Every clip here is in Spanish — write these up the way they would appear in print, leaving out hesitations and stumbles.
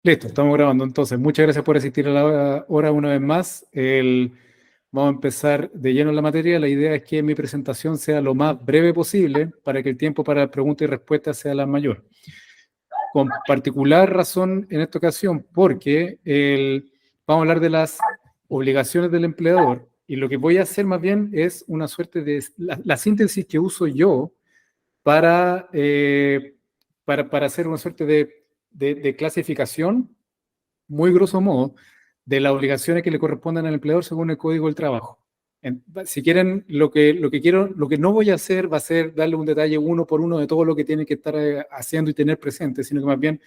Listo, estamos grabando. Entonces, muchas gracias por asistir a la hora una vez más. Vamos a empezar de lleno en la materia. La idea es que mi presentación sea lo más breve posible para que el tiempo para preguntas y respuestas sea la mayor. Con particular razón en esta ocasión, porque vamos a hablar de las obligaciones del empleador y lo que voy a hacer más bien es una suerte de la síntesis que uso yo para hacer una suerte de clasificación, muy grosso modo, de las obligaciones que le corresponden al empleador según el Código del Trabajo. Si quieren, lo que no voy a hacer va a ser darle un detalle uno por uno de todo lo que tiene que estar haciendo y tener presente, sino que más bien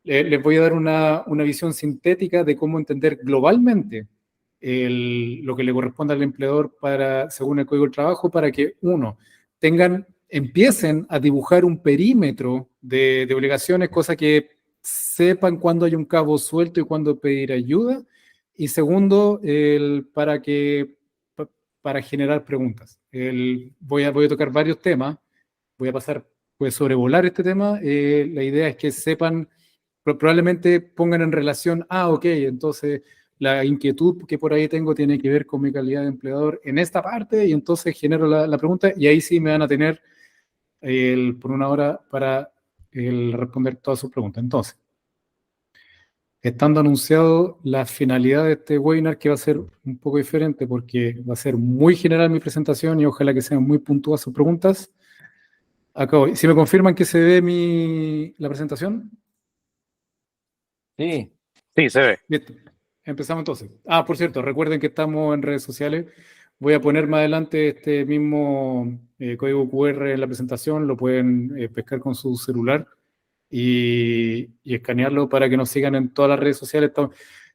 les voy a dar una visión sintética de cómo entender globalmente lo que le corresponde al empleador según el Código del Trabajo, para que, uno, empiecen a dibujar un perímetro de obligaciones, cosa que sepan cuándo hay un cabo suelto y cuándo pedir ayuda, y segundo, para generar preguntas. Voy a tocar varios temas, voy a pasar, pues sobrevolar este tema. La idea es que sepan, probablemente pongan en relación, ok, entonces la inquietud que por ahí tengo tiene que ver con mi calidad de empleador en esta parte, y entonces genero la pregunta, y ahí sí me van a tener por una hora para responder todas sus preguntas. Entonces, estando anunciado la finalidad de este webinar, que va a ser un poco diferente porque va a ser muy general mi presentación y ojalá que sean muy puntuales sus preguntas. Acabo. Si me confirman que se ve la presentación. Sí, sí, se ve. Listo. Empezamos entonces. Por cierto, recuerden que estamos en redes sociales. Voy a poner más adelante este mismo código QR en la presentación. Lo pueden pescar con su celular y escanearlo para que nos sigan en todas las redes sociales.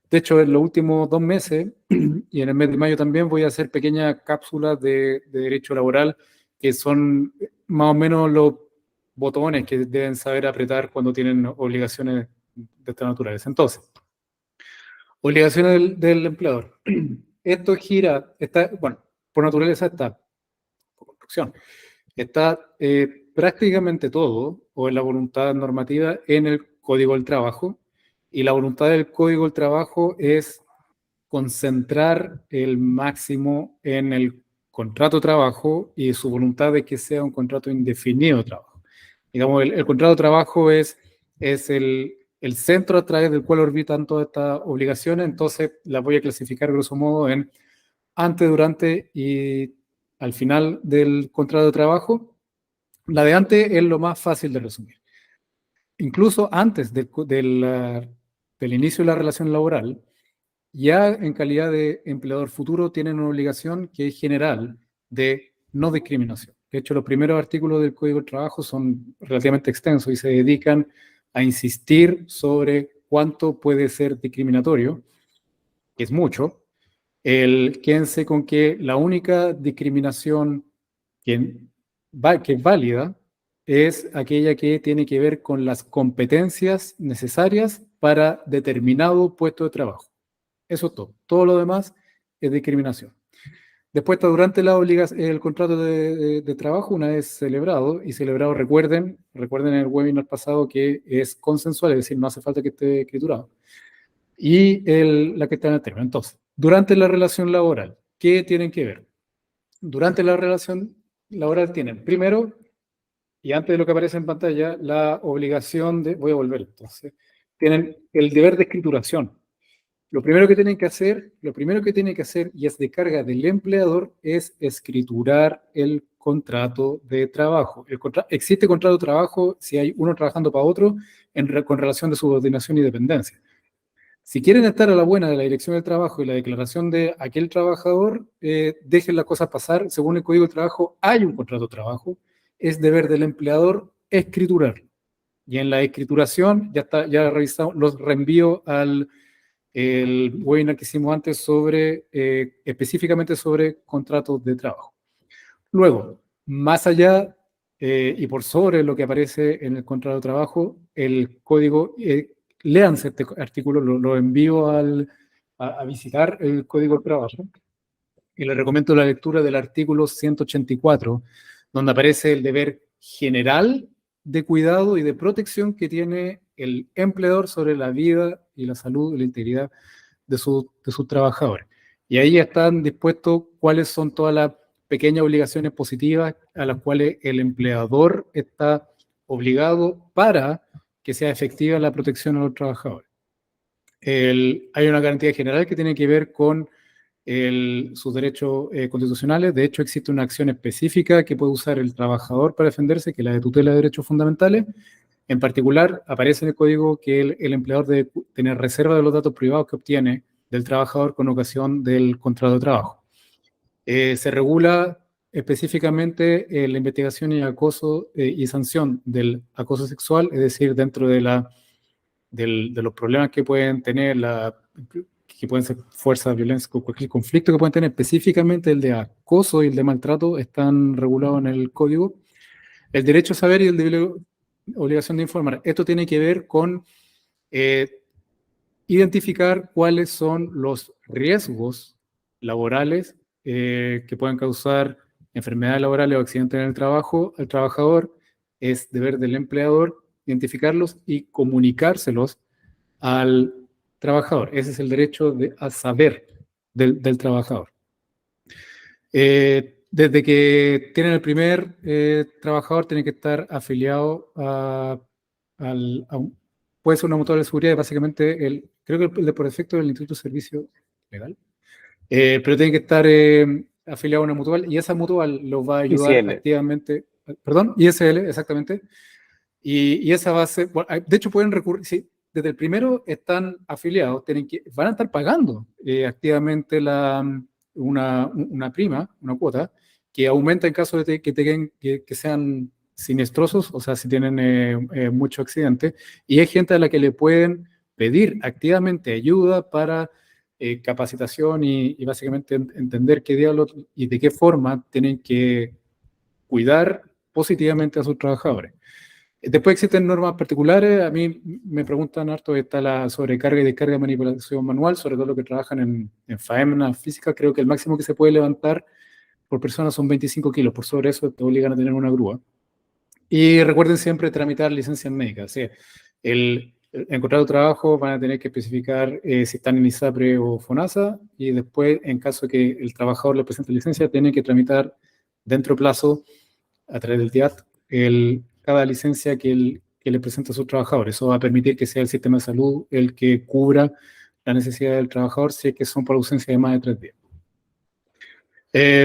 De hecho, en los últimos 2 meses y en el mes de mayo también voy a hacer pequeñas cápsulas de derecho laboral, que son más o menos los botones que deben saber apretar cuando tienen obligaciones de esta naturaleza. Entonces, obligaciones del empleador. Esto gira, bueno, por naturaleza está, por construcción, está prácticamente todo, o en la voluntad normativa, en el Código del Trabajo, y la voluntad del Código del Trabajo es concentrar el máximo en el contrato de trabajo y su voluntad de que sea un contrato indefinido de trabajo. Digamos, el contrato de trabajo es el centro a través del cual orbitan todas estas obligaciones. Entonces las voy a clasificar grosso modo en antes, durante y al final del contrato de trabajo. La de antes es lo más fácil de resumir. Incluso antes del inicio de la relación laboral, ya en calidad de empleador futuro tienen una obligación que es general de no discriminación. De hecho, los primeros artículos del Código del Trabajo son relativamente extensos y se dedican a insistir sobre cuánto puede ser discriminatorio, que es mucho. Quédense con que la única discriminación que es válida es aquella que tiene que ver con las competencias necesarias para determinado puesto de trabajo. Eso es todo. Todo lo demás es discriminación. Después está durante el contrato de trabajo, una vez celebrado, y celebrado, recuerden en el webinar pasado que es consensual, es decir, no hace falta que esté escriturado. Y la que está en el término. Entonces, durante la relación laboral, ¿qué tienen que ver? Durante la relación laboral tienen, primero, y antes de lo que aparece en pantalla, la obligación voy a volver entonces, tienen el deber de escrituración. Lo primero que tienen que hacer, y es de carga del empleador, es escriturar el contrato de trabajo. Existe contrato de trabajo si hay uno trabajando para otro con relación de subordinación y dependencia. Si quieren estar a la buena de la dirección del trabajo y la declaración de aquel trabajador, dejen las cosas pasar. Según el Código de Trabajo, hay un contrato de trabajo. Es deber del empleador escriturarlo. Y en la escrituración, ya revisamos, los reenvío al webinar que hicimos antes específicamente sobre contratos de trabajo. Luego, más allá y por sobre lo que aparece en el contrato de trabajo, el código, léanse este artículo, lo envío a visitar el Código de Trabajo, y les recomiendo la lectura del artículo 184, donde aparece el deber general de cuidado y de protección que tiene el empleador sobre la vida y la salud y la integridad de sus trabajadores. Y ahí están dispuestos cuáles son todas las pequeñas obligaciones positivas a las cuales el empleador está obligado para que sea efectiva la protección a los trabajadores. Hay una garantía general que tiene que ver con sus derechos constitucionales. De hecho, existe una acción específica que puede usar el trabajador para defenderse, que es la de tutela de derechos fundamentales. En particular, aparece en el código que el empleador debe tener reserva de los datos privados que obtiene del trabajador con ocasión del contrato de trabajo. Se regula específicamente la investigación y acoso y sanción del acoso sexual, es decir, dentro de los problemas que pueden tener, que pueden ser fuerza, violencia, cualquier conflicto que pueden tener, específicamente el de acoso y el de maltrato, están regulados en el código. El derecho a saber y el de obligación de informar. Esto tiene que ver con identificar cuáles son los riesgos laborales que pueden causar enfermedades laborales o accidentes en el trabajo al trabajador. Es deber del empleador identificarlos y comunicárselos al trabajador. Ese es el derecho a saber del trabajador. Desde que tienen el primer trabajador, tiene que estar afiliado puede ser una mutual de seguridad, básicamente, creo que el de por defecto es el Instituto de Servicio Legal, pero tiene que estar afiliado a una mutual y esa mutual los va a ayudar ISL. activamente, perdón, ISL, exactamente, y esa va a ser, bueno, de hecho pueden recurrir, sí, desde el primero están afiliados, van a estar pagando activamente una prima, una cuota, que aumenta en caso de que sean siniestosos, o sea, si tienen mucho accidente, y hay gente a la que le pueden pedir activamente ayuda para capacitación y básicamente entender qué diablos y de qué forma tienen que cuidar positivamente a sus trabajadores. Después existen normas particulares. A mí me preguntan harto, está la sobrecarga y descarga de manipulación manual, sobre todo los que trabajan en faena física. Creo que el máximo que se puede levantar por persona son 25 kilos. Por sobre eso te obligan a tener una grúa. Y recuerden siempre tramitar licencias médicas. O sea, en contrato de trabajo van a tener que especificar si están en ISAPRE o FONASA, y después, en caso que el trabajador le presente licencia, tienen que tramitar dentro de plazo, a través del TIAT, cada licencia que le presenta a sus trabajadores. Eso va a permitir que sea el sistema de salud el que cubra la necesidad del trabajador si es que son por ausencia de más de 3 días.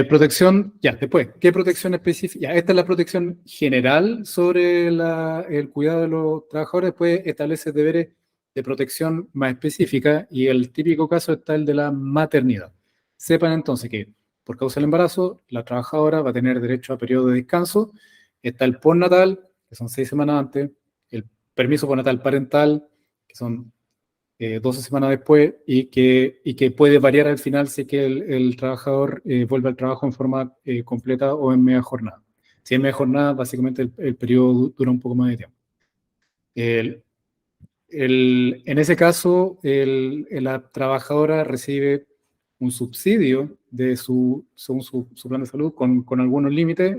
Protección, ya, después, ¿qué protección específica? Ya, esta es la protección general sobre el cuidado de los trabajadores. Después establece deberes de protección más específica, y el típico caso está el de la maternidad. Sepan entonces que por causa del embarazo, la trabajadora va a tener derecho a periodo de descanso. Está el postnatal, que son 6 semanas antes, el permiso postnatal parental, que son 12 semanas después, y que puede variar al final si es que el trabajador vuelve al trabajo en forma completa o en media jornada. Si es media jornada, básicamente el periodo dura un poco más de tiempo. En ese caso, la trabajadora recibe un subsidio según su plan de salud con algunos límites,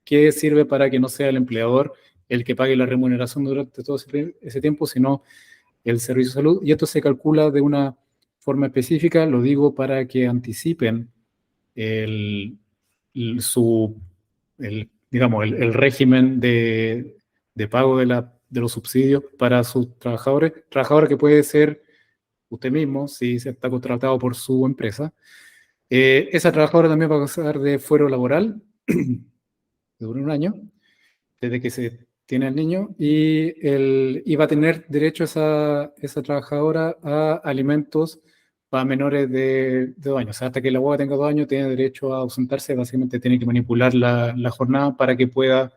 que sirve para que no sea el empleador el que pague la remuneración durante todo ese tiempo, sino el servicio de salud, y esto se calcula de una forma específica. Lo digo para que anticipen digamos, el régimen de pago de los subsidios para sus trabajadores que puede ser usted mismo, si se está contratado por su empresa. Esa trabajadora también va a gozar de fuero laboral, que dura 1 año, desde que se tiene al niño, y va a tener derecho esa trabajadora a alimentos para menores de 2 años. O sea, hasta que la guagua tenga 2 años, tiene derecho a ausentarse. Básicamente tiene que manipular la jornada para que pueda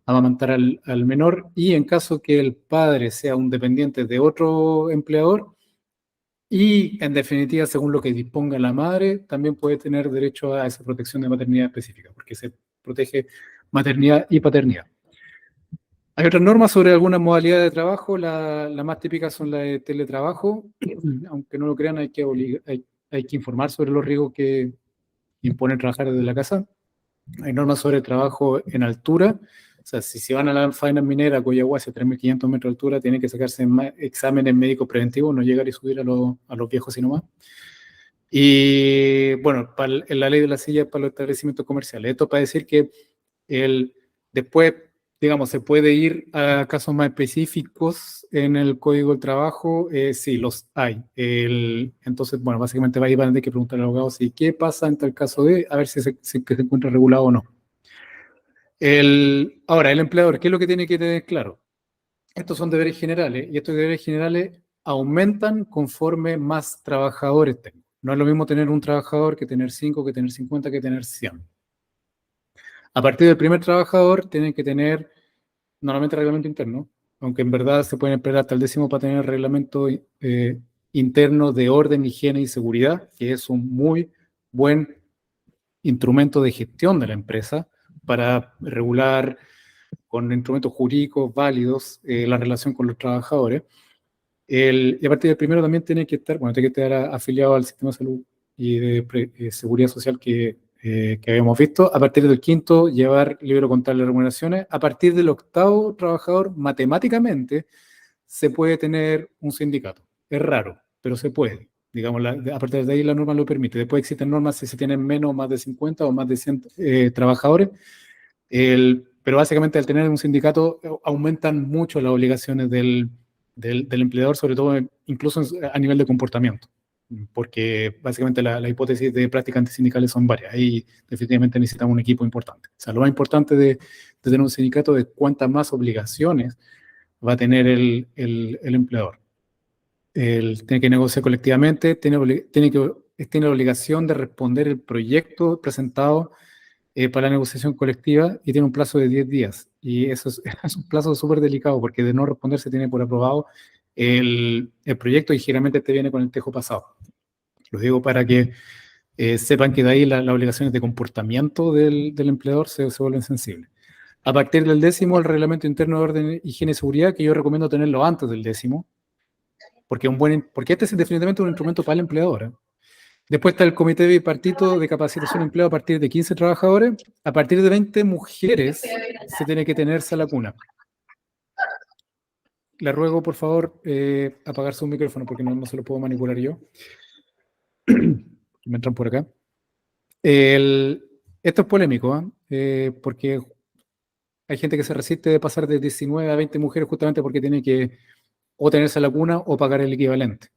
amamantar al menor, y en caso que el padre sea un dependiente de otro empleador, y en definitiva, según lo que disponga la madre, también puede tener derecho a esa protección de maternidad específica, porque se protege maternidad y paternidad. Hay otras normas sobre algunas modalidades de trabajo. Las más típicas son las de teletrabajo. Aunque no lo crean, hay que informar sobre los riesgos que impone trabajar desde la casa. Hay normas sobre trabajo en altura. sea, si van a la faena minera, Coyahuasi, a 3.500 metros de altura, tienen que sacarse exámenes médicos preventivos, no llegar y subir a los viejos sino más. Y bueno, en la ley de la silla para los establecimientos comerciales. Esto para decir que después, digamos, se puede ir a casos más específicos en el Código del Trabajo. Sí, los hay. Entonces, bueno, básicamente van a tener que preguntar al abogado si qué pasa en tal caso de, a ver si se encuentra regulado o no. Ahora, el empleador, ¿qué es lo que tiene que tener claro? Estos son deberes generales y estos deberes generales aumentan conforme más trabajadores tengo. No es lo mismo tener un trabajador que tener 5, que tener 50, que tener 100. A partir del primer trabajador tienen que tener normalmente reglamento interno, aunque en verdad se pueden esperar hasta el 10º para tener reglamento interno de orden, higiene y seguridad, que es un muy buen instrumento de gestión de la empresa para regular con instrumentos jurídicos válidos la relación con los trabajadores. Y a partir del primero también tiene que estar afiliado al sistema de salud y de seguridad social que habíamos visto. A partir del 5º, llevar libro contable de remuneraciones. A partir del 8º trabajador, matemáticamente, se puede tener un sindicato. Es raro, pero se puede. Digamos, a partir de ahí la norma lo permite. Después existen normas si se tienen menos, más de 50 o más de 100 trabajadores. Pero básicamente al tener un sindicato aumentan mucho las obligaciones del empleador, sobre todo incluso a nivel de comportamiento, porque básicamente la hipótesis de prácticas antisindicales son varias y definitivamente necesitamos un equipo importante. O sea, lo más importante de tener un sindicato es cuántas más obligaciones va a tener el empleador. Tiene que negociar colectivamente, tiene la obligación de responder el proyecto presentado para la negociación colectiva y tiene un plazo de 10 días. Y eso es un plazo súper delicado porque de no responder se tiene por aprobado el proyecto y generalmente te viene con el tejo pasado. Lo digo para que sepan que de ahí las obligaciones de comportamiento del empleador se vuelven sensibles. A partir del 10º, el reglamento interno de orden, higiene y seguridad, que yo recomiendo tenerlo antes del 10º, porque este es definitivamente un instrumento para el empleador. Después está el comité bipartito de capacitación de empleo a partir de 15 trabajadores. A partir de 20 mujeres se tiene que tener sala cuna. Le ruego, por favor, apagar su micrófono porque no se lo puedo manipular yo. Me entran por acá. Esto es polémico, porque hay gente que se resiste de pasar de 19 a 20 mujeres justamente porque tiene que o tener sala cuna o pagar el equivalente.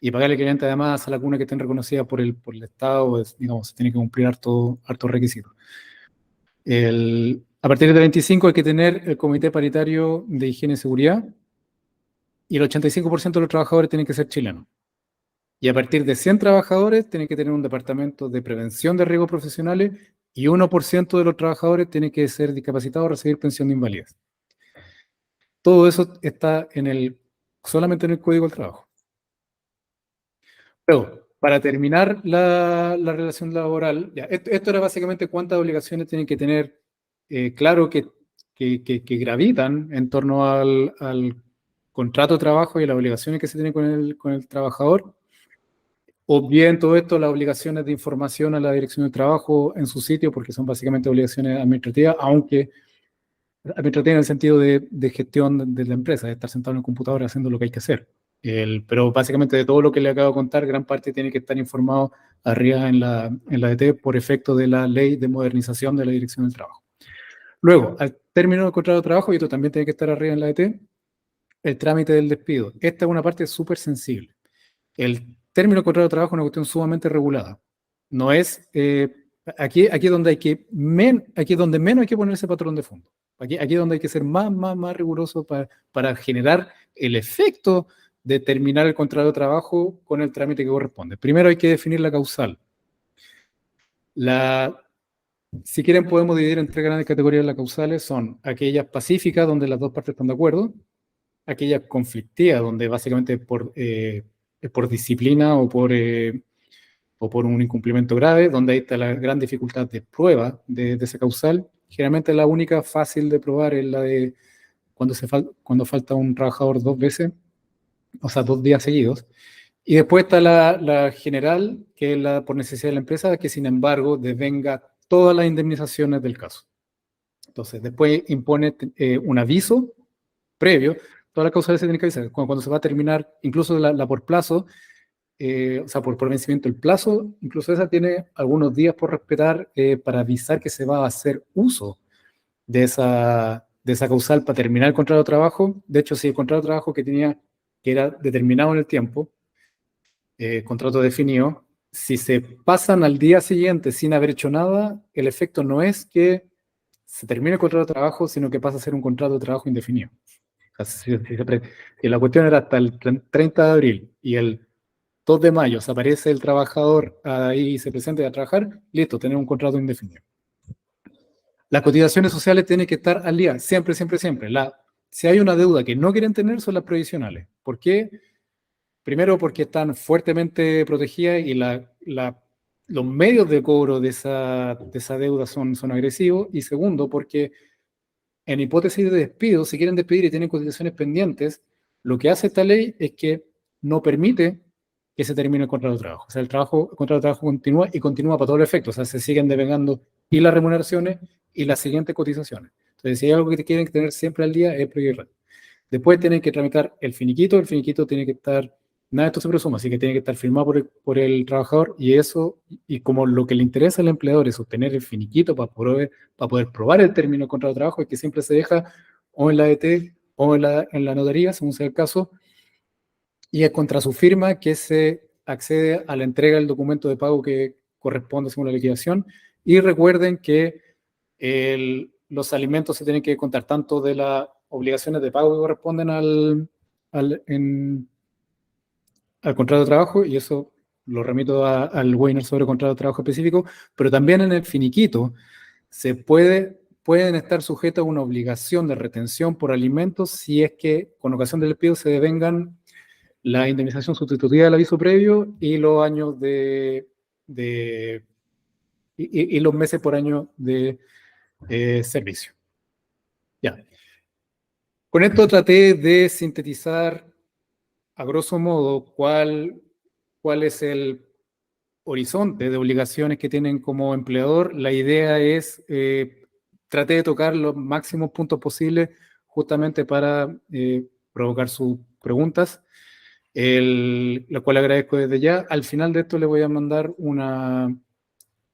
Y pagar el equivalente además a la cuna que estén reconocidas por el Estado, digamos, se tiene que cumplir hartos requisitos. A partir de 25 hay que tener el Comité Paritario de Higiene y Seguridad y el 85% de los trabajadores tienen que ser chilenos. Y a partir de 100 trabajadores tienen que tener un departamento de prevención de riesgos profesionales y 1% de los trabajadores tienen que ser discapacitados o recibir pensión de invalidez. Todo eso está solamente en el Código del Trabajo. Pero, para terminar la relación laboral, esto era básicamente cuántas obligaciones tienen que tener, claro que gravitan en torno al contrato de trabajo y las obligaciones que se tienen con el trabajador, o bien todo esto, las obligaciones de información a la dirección de trabajo en su sitio, porque son básicamente obligaciones administrativas, aunque administrativas en el sentido de gestión de la empresa, de estar sentado en el computador haciendo lo que hay que hacer. Pero básicamente de todo lo que le acabo de contar, gran parte tiene que estar informado arriba en la DT por efecto de la ley de modernización de la dirección del trabajo. Luego, al término del contrato de trabajo, y esto también tiene que estar arriba en la DT, el trámite del despido. Esta es una parte súper sensible. El término del contrato de trabajo es una cuestión sumamente regulada. No es, aquí es donde aquí es donde menos hay que ponerse patrón de fondo. Aquí es donde hay que ser más riguroso para generar el efecto de terminar el contrato de trabajo con el trámite que corresponde. Primero hay que definir la causal. Si quieren podemos dividir en 3 grandes categorías las causales. Son aquellas pacíficas, donde las dos partes están de acuerdo, aquellas conflictivas, donde básicamente es por disciplina o por un incumplimiento grave, donde ahí está la gran dificultad de prueba de esa causal. Generalmente la única fácil de probar es la de cuando falta un trabajador 2 veces, o sea, 2 días seguidos. Y después está la general, que es la por necesidad de la empresa, que sin embargo devenga todas las indemnizaciones del caso. Entonces, después impone un aviso previo. Toda la causales se tiene que avisar. Cuando se va a terminar, incluso la por plazo, o sea, por vencimiento el plazo, incluso esa tiene algunos días por respetar para avisar que se va a hacer uso de esa causal para terminar el contrato de trabajo. De hecho, si el contrato de trabajo que era determinado en el tiempo, contrato definido, si se pasan al día siguiente sin haber hecho nada, el efecto no es que se termine el contrato de trabajo, sino que pasa a ser un contrato de trabajo indefinido. O sea, si la cuestión era hasta el 30 de abril y el 2 de mayo se aparece el trabajador ahí y se presenta a trabajar, listo, tener un contrato indefinido. Las cotizaciones sociales tienen que estar al día, siempre, siempre, siempre. Si hay una deuda que no quieren tener, son las provisionales. ¿Por qué? Primero, porque están fuertemente protegidas y los medios de cobro de esa deuda son agresivos. Y segundo, porque en hipótesis de despido, si quieren despedir y tienen cotizaciones pendientes, lo que hace esta ley es que no permite que se termine el contrato de trabajo. O sea, el contrato de trabajo continúa y continúa para todo el efecto. O sea, se siguen devengando y las remuneraciones y las siguientes cotizaciones. Entonces, si hay algo que tienen que tener siempre al día, es previo y real. Después tienen que tramitar el finiquito tiene que estar, nada de esto se presume, así que tiene que estar firmado por el trabajador y eso, y como lo que le interesa al empleador es obtener el finiquito para poder probar el término del contrato de trabajo, es que siempre se deja o en la ET o en la notaría, según sea el caso, y es contra su firma que se accede a la entrega del documento de pago que corresponde según la liquidación. Y recuerden que los alimentos se tienen que contar tanto de las obligaciones de pago que corresponden al contrato de trabajo, y eso lo remito al webinar sobre contrato de trabajo específico, pero también en el finiquito pueden estar sujetos a una obligación de retención por alimentos si es que con ocasión del despido se devengan la indemnización sustitutiva del aviso previo y los años y los meses por año de servicio. Ya. Con esto traté de sintetizar a grosso modo cuál es el horizonte de obligaciones que tienen como empleador. La idea es traté de tocar los máximos puntos posibles justamente para provocar sus preguntas, la cual agradezco desde ya. Al final de esto le voy a mandar una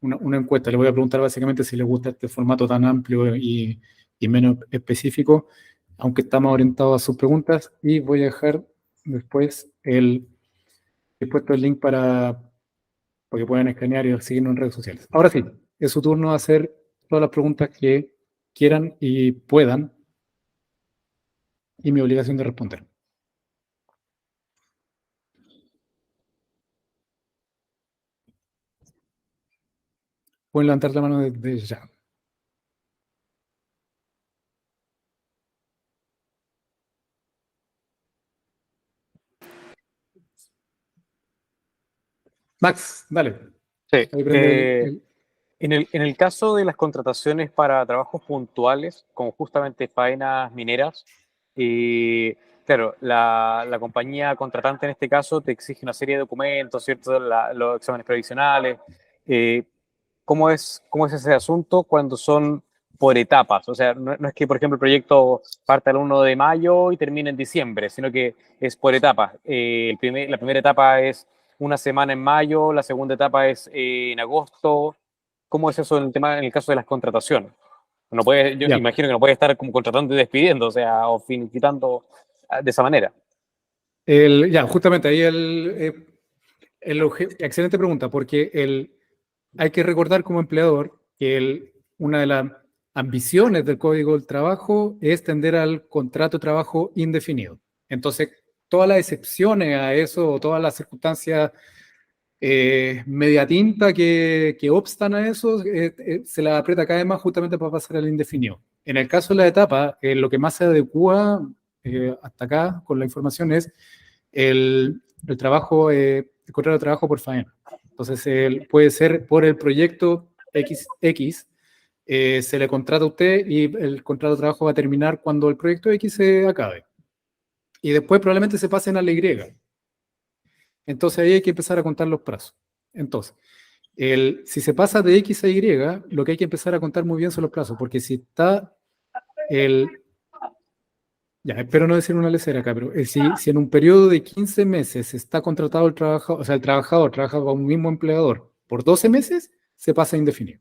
encuesta. Le voy a preguntar básicamente si le gusta este formato tan amplio y menos específico, aunque estamos orientados a sus preguntas, y voy a dejar después he puesto el link para que puedan escanear y seguirnos en redes sociales. Ahora sí, es su turno de hacer todas las preguntas que quieran y puedan, y mi obligación de responder. Pueden levantar la mano desde ya. Max, dale. Sí. Ahí prende En el caso de las contrataciones para trabajos puntuales, como justamente faenas mineras, claro, la compañía contratante en este caso te exige una serie de documentos, ¿cierto? Los exámenes previsionales. Eh, cómo es ese asunto cuando son por etapas? O sea, no es que, por ejemplo, el proyecto parte el 1 de mayo y termine en diciembre, sino que es por etapas. La primera etapa es una semana en mayo, la segunda etapa es en agosto. ¿Cómo es eso en el caso de las contrataciones? Yo ya. imagino que no puede estar como contratando y despidiendo, o sea, o finiquitando de esa manera. Ya, justamente ahí excelente pregunta, porque hay que recordar como empleador que una de las ambiciones del Código del Trabajo es tender al contrato de trabajo indefinido. Entonces, todas las excepciones a eso, o todas las circunstancias media tinta que obstan a eso, se la aprieta cada vez más justamente para pasar al indefinido. En el caso de la etapa, lo que más se adecua hasta acá con la información es el trabajo, el contrato de trabajo por faena. Entonces, puede ser por el proyecto XX, se le contrata a usted y el contrato de trabajo va a terminar cuando el proyecto X se acabe. Y después probablemente se pasen a la Y. Entonces ahí hay que empezar a contar los plazos. Entonces, Si se pasa de X a Y, lo que hay que empezar a contar muy bien son los plazos, porque si está ya, espero no decir una lecera acá, pero si en un periodo de 15 meses está contratado el trabajador, o sea, el trabajador trabaja para un mismo empleador por 12 meses, se pasa a indefinido.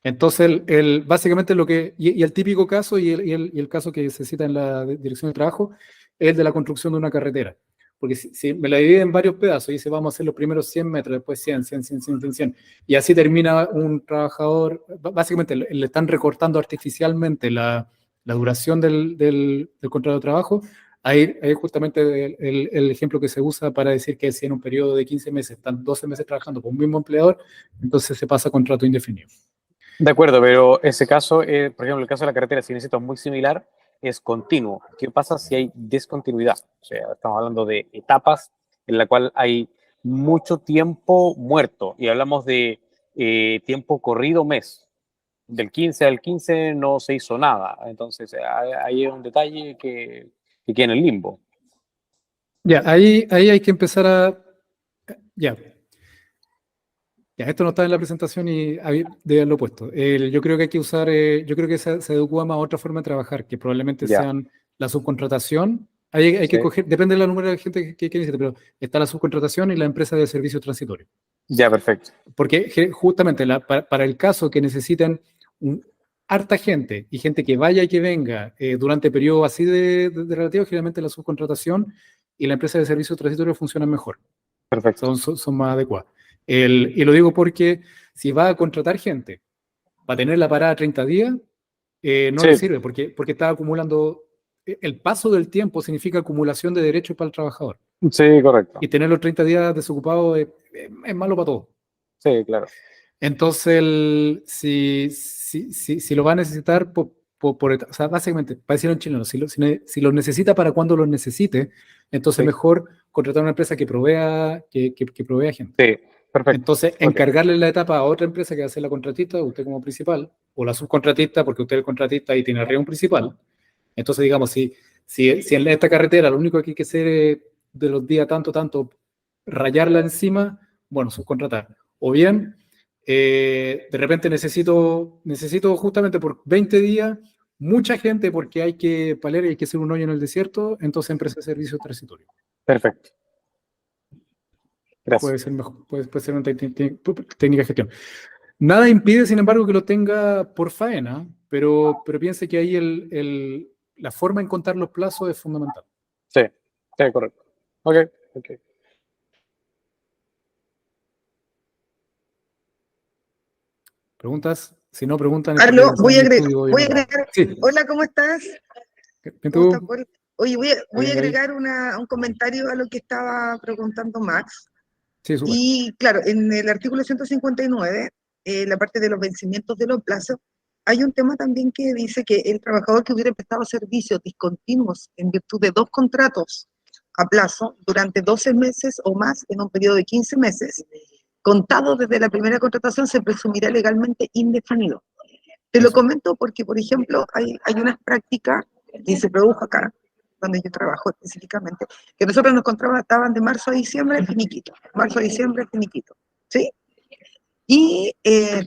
Entonces, básicamente y el típico caso y el caso que se cita en la Dirección de Trabajo es el de la construcción de una carretera. Porque si me la divide en varios pedazos y dice vamos a hacer los primeros 100 metros, después 100, 100, 100, 100, 100, 100, y así termina un trabajador, básicamente le están recortando artificialmente la duración del contrato de trabajo. Ahí justamente el ejemplo que se usa para decir que si en un periodo de 15 meses están 12 meses trabajando con un mismo empleador, entonces se pasa a contrato indefinido. De acuerdo, pero ese caso, por ejemplo, el caso de la carretera, si necesito muy similar, es continuo. ¿Qué pasa si hay discontinuidad? O sea, estamos hablando de etapas en la cual hay mucho tiempo muerto y hablamos de tiempo corrido mes. Del 15 al 15 no se hizo nada. Entonces, ahí es un detalle que queda en el limbo. Ya, ahí hay que empezar a... Ya, esto no está en la presentación y debe haberlo puesto. Yo creo que hay que usar, yo creo que se adecua más a otra forma de trabajar, que probablemente Ya. sean la subcontratación. Hay que Sí. coger, depende del número de gente que necesite, pero está la subcontratación y la empresa de servicio transitorio. Ya, perfecto. Porque justamente para el caso que necesiten harta gente y gente que vaya y que venga durante periodos así de relativo, generalmente la subcontratación y la empresa de servicio transitorio funcionan mejor. Perfecto. Son más adecuadas. Y lo digo porque si va a contratar gente para tener la parada 30 días, no Sí. le sirve porque está acumulando. El paso del tiempo significa acumulación de derechos para el trabajador. Sí, correcto. Y tener los 30 días desocupados es malo para todos. Sí, claro. Entonces, si lo va a necesitar, o sea, básicamente, para decirlo en chileno, si lo necesita para cuando lo necesite, entonces Sí. mejor contratar una empresa que provea gente. Sí, perfecto. Entonces, Ok. encargarle la etapa a otra empresa que va a ser la contratista, usted como principal, o la subcontratista, porque usted es el contratista y tiene arriba un principal. Entonces, digamos, si en esta carretera lo único que hay que hacer es de los días tanto, rayarla encima, bueno, subcontratar. O bien, de repente necesito justamente por 20 días mucha gente porque hay que palear y hay que hacer un hoyo en el desierto, entonces empresa de servicio transitorio. Perfecto. Gracias. Puede ser mejor, puede ser una técnica de gestión. Nada impide, sin embargo, que lo tenga por faena, pero piense que ahí la forma en contar los plazos es fundamental. Sí, correcto. Ok. ¿Preguntas? Si no preguntan, es porque Carlos, voy a mi agregar, estudio no va. Sí. hola, ¿cómo estás? ¿Bien ¿Cómo estás, tú? Paul? Oye, voy a Bien, Gaby. agregar un comentario a lo que estaba preguntando Max. Sí, súper. Y claro, en el artículo 159, la parte de los vencimientos de los plazos, hay un tema también que dice que el trabajador que hubiera prestado servicios discontinuos en virtud de 2 contratos a plazo durante 12 meses o más en un periodo de 15 meses, contado desde la primera contratación, se presumirá legalmente indefinido. Te lo comento porque, por ejemplo, hay unas prácticas que se produjo acá, donde yo trabajo específicamente, que nosotros nos contrataban de marzo a diciembre, finiquito, marzo a diciembre, finiquito, ¿sí? Y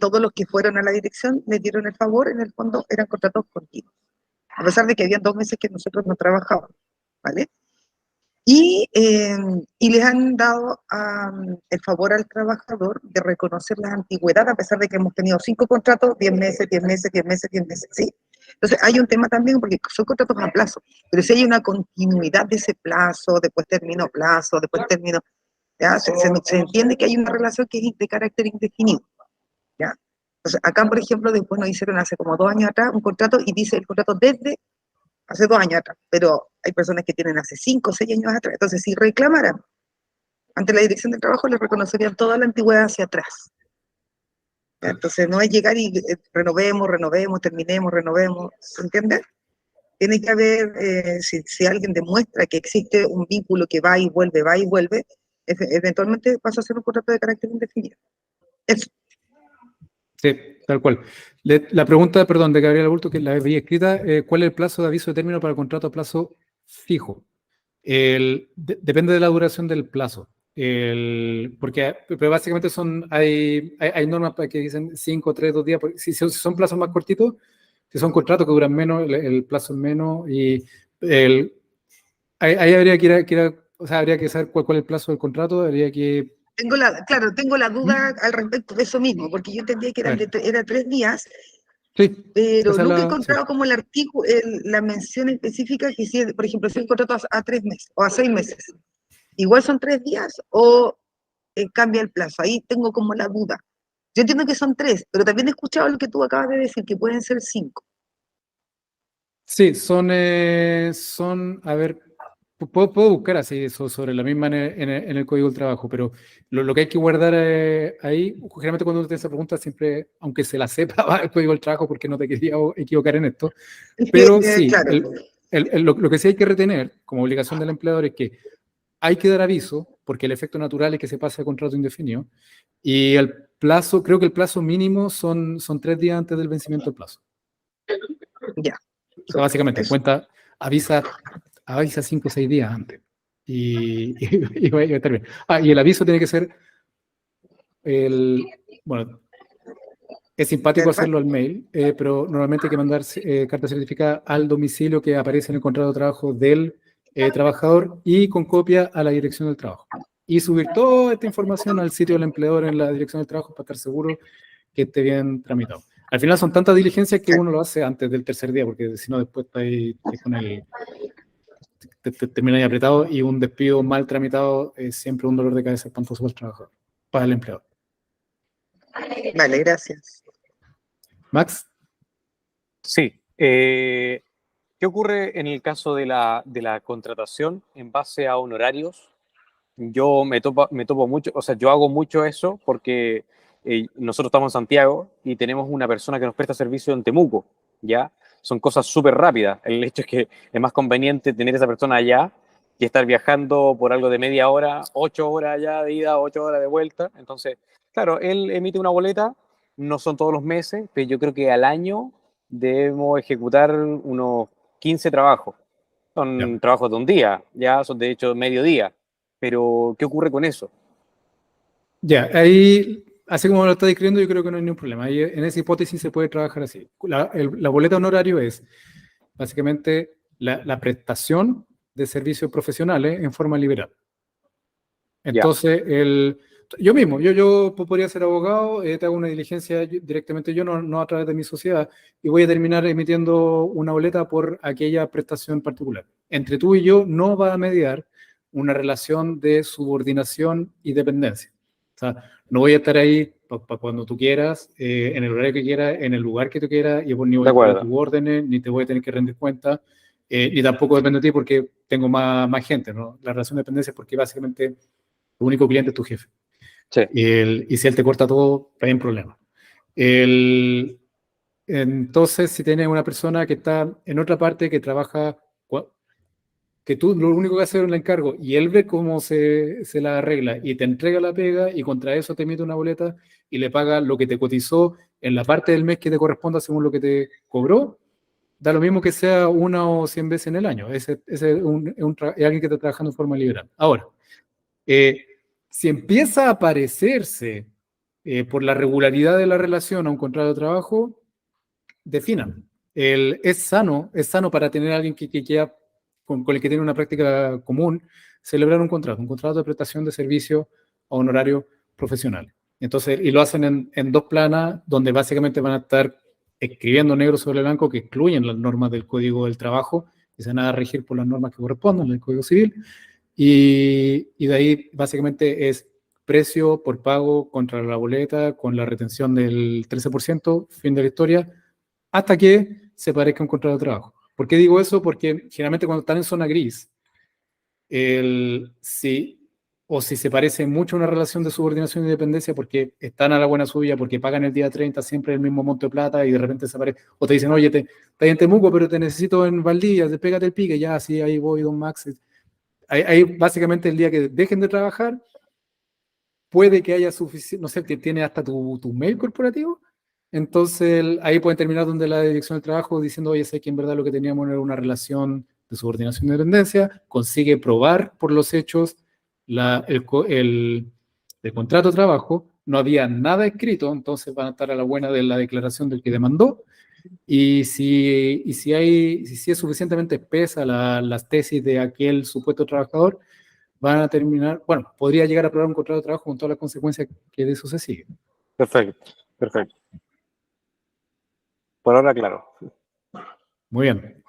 todos los que fueron a la dirección les dieron el favor, en el fondo eran contratos continuos, a pesar de que habían 2 meses que nosotros no trabajábamos, ¿vale? Y les han dado el favor al trabajador de reconocer la antigüedad, a pesar de que hemos tenido 5 contratos, 10 meses, 10 meses, 10 meses, 10 meses, ¿sí? Entonces hay un tema también, porque son contratos a plazo, pero si hay una continuidad de ese plazo, después termino plazo, después termino, ¿ya? Se entiende que hay una relación que es de carácter indefinido, ¿ya? Entonces acá, por ejemplo, después nos hicieron hace como 2 años atrás un contrato y dice el contrato desde hace 2 años atrás, pero hay personas que tienen hace 5 o 6 años atrás. Entonces, si reclamaran ante la Dirección del Trabajo, les reconocerían toda la antigüedad hacia atrás. Entonces, no es llegar y renovemos, terminemos, renovemos, ¿entiendes? Tiene que haber, si alguien demuestra que existe un vínculo que va y vuelve, eventualmente pasa a ser un contrato de carácter indefinido. Eso. Sí, tal cual. La pregunta, perdón, de Gabriel Abulto, que la había escrita, ¿cuál es el plazo de aviso de término para contrato a plazo fijo? Depende de la duración del plazo. Porque pero básicamente hay normas para que dicen 5, 3, 2 días. Si son plazos más cortitos, si son contratos que duran menos, el plazo es menos. Y ahí habría o sea, habría que saber cuál es el plazo del contrato. Habría que. Claro, tengo la duda al respecto de eso mismo, porque yo entendía que era 3 días, Sí, pero esa es nunca he sí. encontrado como el artículo, la mención específica que si, por ejemplo, si el contrato a 3 meses o a 6 meses, igual son 3 días o cambia el plazo. Ahí tengo como la duda. Yo entiendo que son 3, pero también he escuchado lo que tú acabas de decir, que pueden ser 5. Sí, a ver, puedo buscar así eso sobre la misma en el Código del Trabajo, pero lo que hay que guardar ahí, generalmente cuando uno te hace esa pregunta, siempre, aunque se la sepa, va al Código del Trabajo porque no te quería equivocar en esto, pero sí, Claro, lo que sí hay que retener como obligación del empleador es que hay que dar aviso, porque el efecto natural es que se pase a contrato indefinido, y el plazo, creo que el plazo mínimo son 3 días antes del vencimiento del plazo. ya. O sea, básicamente, avisa 5 o 6 días antes. Y va a estar bien. Y el aviso tiene que ser bueno, es simpático hacerlo al mail, pero normalmente hay que mandar carta certificada al domicilio que aparece en el contrato de trabajo del trabajador y con copia a la dirección del trabajo. Y subir toda esta información al sitio del empleador en la dirección del trabajo para estar seguro que esté bien tramitado. Al final son tantas diligencias que uno lo hace antes del tercer día, porque si no después está ahí con termina ahí apretado, y un despido mal tramitado es siempre un dolor de cabeza espantoso para el trabajador, para el empleador. Vale, gracias. Max. Sí. ¿Qué ocurre en el caso de la contratación en base a honorarios? Yo me topo mucho, o sea, yo hago mucho eso porque nosotros estamos en Santiago y tenemos una persona que nos presta servicio en Temuco, ¿ya? Son cosas súper rápidas. El hecho es que es más conveniente tener esa persona allá que estar viajando por algo de media hora, 8 horas allá de ida, 8 horas de vuelta. Entonces, claro, él emite una boleta, no son todos los meses, pero yo creo que al año debemos ejecutar unos 15 trabajos. Son trabajos de un día, ya son de hecho mediodía. Pero, ¿qué ocurre con eso? Ya, ahí, así como lo está describiendo, yo creo que no hay ningún problema. Ahí, en esa hipótesis se puede trabajar así. La boleta honorario es básicamente la prestación de servicios profesionales en forma liberal. Entonces, yo mismo, yo podría ser abogado, te hago una diligencia directamente yo, no a través de mi sociedad, y voy a terminar emitiendo una boleta por aquella prestación particular. Entre tú y yo no va a mediar una relación de subordinación y dependencia. O sea, no voy a estar ahí para cuando tú quieras, en el horario que quieras, en el lugar que tú quieras, y ni voy a cumplir tus órdenes, ni te voy a tener que rendir cuenta, ni tampoco depende de ti porque tengo más gente, ¿no? La relación de dependencia es porque básicamente tu único cliente es tu jefe. Sí. Y si él te corta todo, hay un problema. Entonces, si tienes una persona que está en otra parte, que trabaja, que tú lo único que haces es el encargo, y él ve cómo se la arregla, y te entrega la pega, y contra eso te emite una boleta, y le paga lo que te cotizó en la parte del mes que te corresponda según lo que te cobró, da lo mismo que sea 1 o 100 veces en el año. Ese es alguien que está trabajando en forma liberal. Ahora, si empieza a parecerse por la regularidad de la relación a un contrato de trabajo, definan. Es sano para tener a alguien que queda con el que tiene una práctica común, celebrar un contrato de prestación de servicio a honorario profesional. Entonces, y lo hacen en 2 planas, donde básicamente van a estar escribiendo negro sobre blanco que excluyen las normas del Código del Trabajo y se van a regir por las normas que correspondan del Código Civil. Y de ahí básicamente es precio por pago contra la boleta con la retención del 13%, fin de la historia, hasta que se parezca un contrato de trabajo. ¿Por qué digo eso? Porque generalmente cuando están en zona gris, si se parece mucho a una relación de subordinación y dependencia porque están a la buena suya, porque pagan el día 30 siempre el mismo monto de plata y de repente se aparece, o te dicen, oye, estás en Temuco, pero te necesito en Valdivia, pégate el pique, ya, sí, ahí voy, don Max. Ahí básicamente el día que dejen de trabajar, puede que haya suficiente, no sé, tiene hasta tu mail corporativo, entonces ahí pueden terminar donde la dirección del trabajo diciendo, oye, sé que en verdad lo que teníamos era una relación de subordinación y dependencia, consigue probar por los hechos el contrato de trabajo, no había nada escrito, entonces van a estar a la buena de la declaración del que demandó. Y si es suficientemente espesa las tesis de aquel supuesto trabajador, van a terminar, bueno, podría llegar a aprobar un contrato de trabajo con todas las consecuencias que de eso se sigue. Perfecto, perfecto. Por ahora, claro. Muy bien,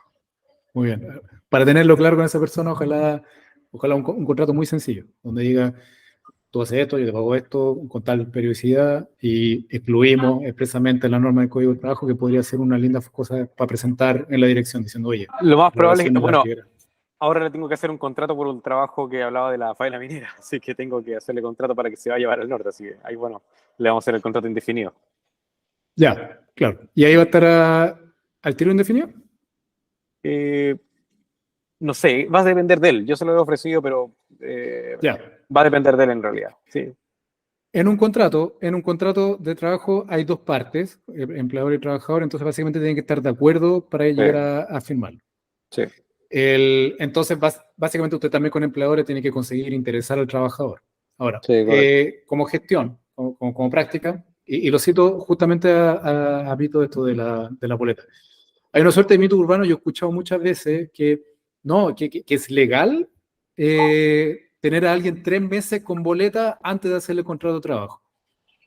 muy bien. Para tenerlo claro con esa persona, ojalá un contrato muy sencillo, donde diga, tú haces esto, yo te pago esto, con tal periodicidad, y excluimos expresamente la norma del Código de Trabajo, que podría ser una linda cosa para presentar en la dirección, diciendo, oye, Lo más probable es que, relación de la bueno, fibra. ahora le tengo que hacer un contrato por un trabajo que hablaba de la faena minera, así que tengo que hacerle contrato para que se vaya a llevar al norte, así que ahí, bueno, le vamos a hacer el contrato indefinido. Ya, claro. ¿Y ahí va a estar al tiro indefinido? Eh, no sé, va a depender de él. Yo se lo he ofrecido, pero Ya. va a depender de él en realidad. Sí, En un contrato de trabajo hay dos partes, empleador y trabajador, entonces básicamente tienen que estar de acuerdo para sí, llegar a firmarlo. sí. Entonces, básicamente usted también con empleadores tiene que conseguir interesar al trabajador. Ahora, Sí, correcto. como gestión, como práctica, y lo cito justamente a mito de esto de la boleta. Hay una suerte de mito urbano, yo he escuchado muchas veces que no, que es legal tener a alguien 3 meses con boleta antes de hacerle contrato de trabajo.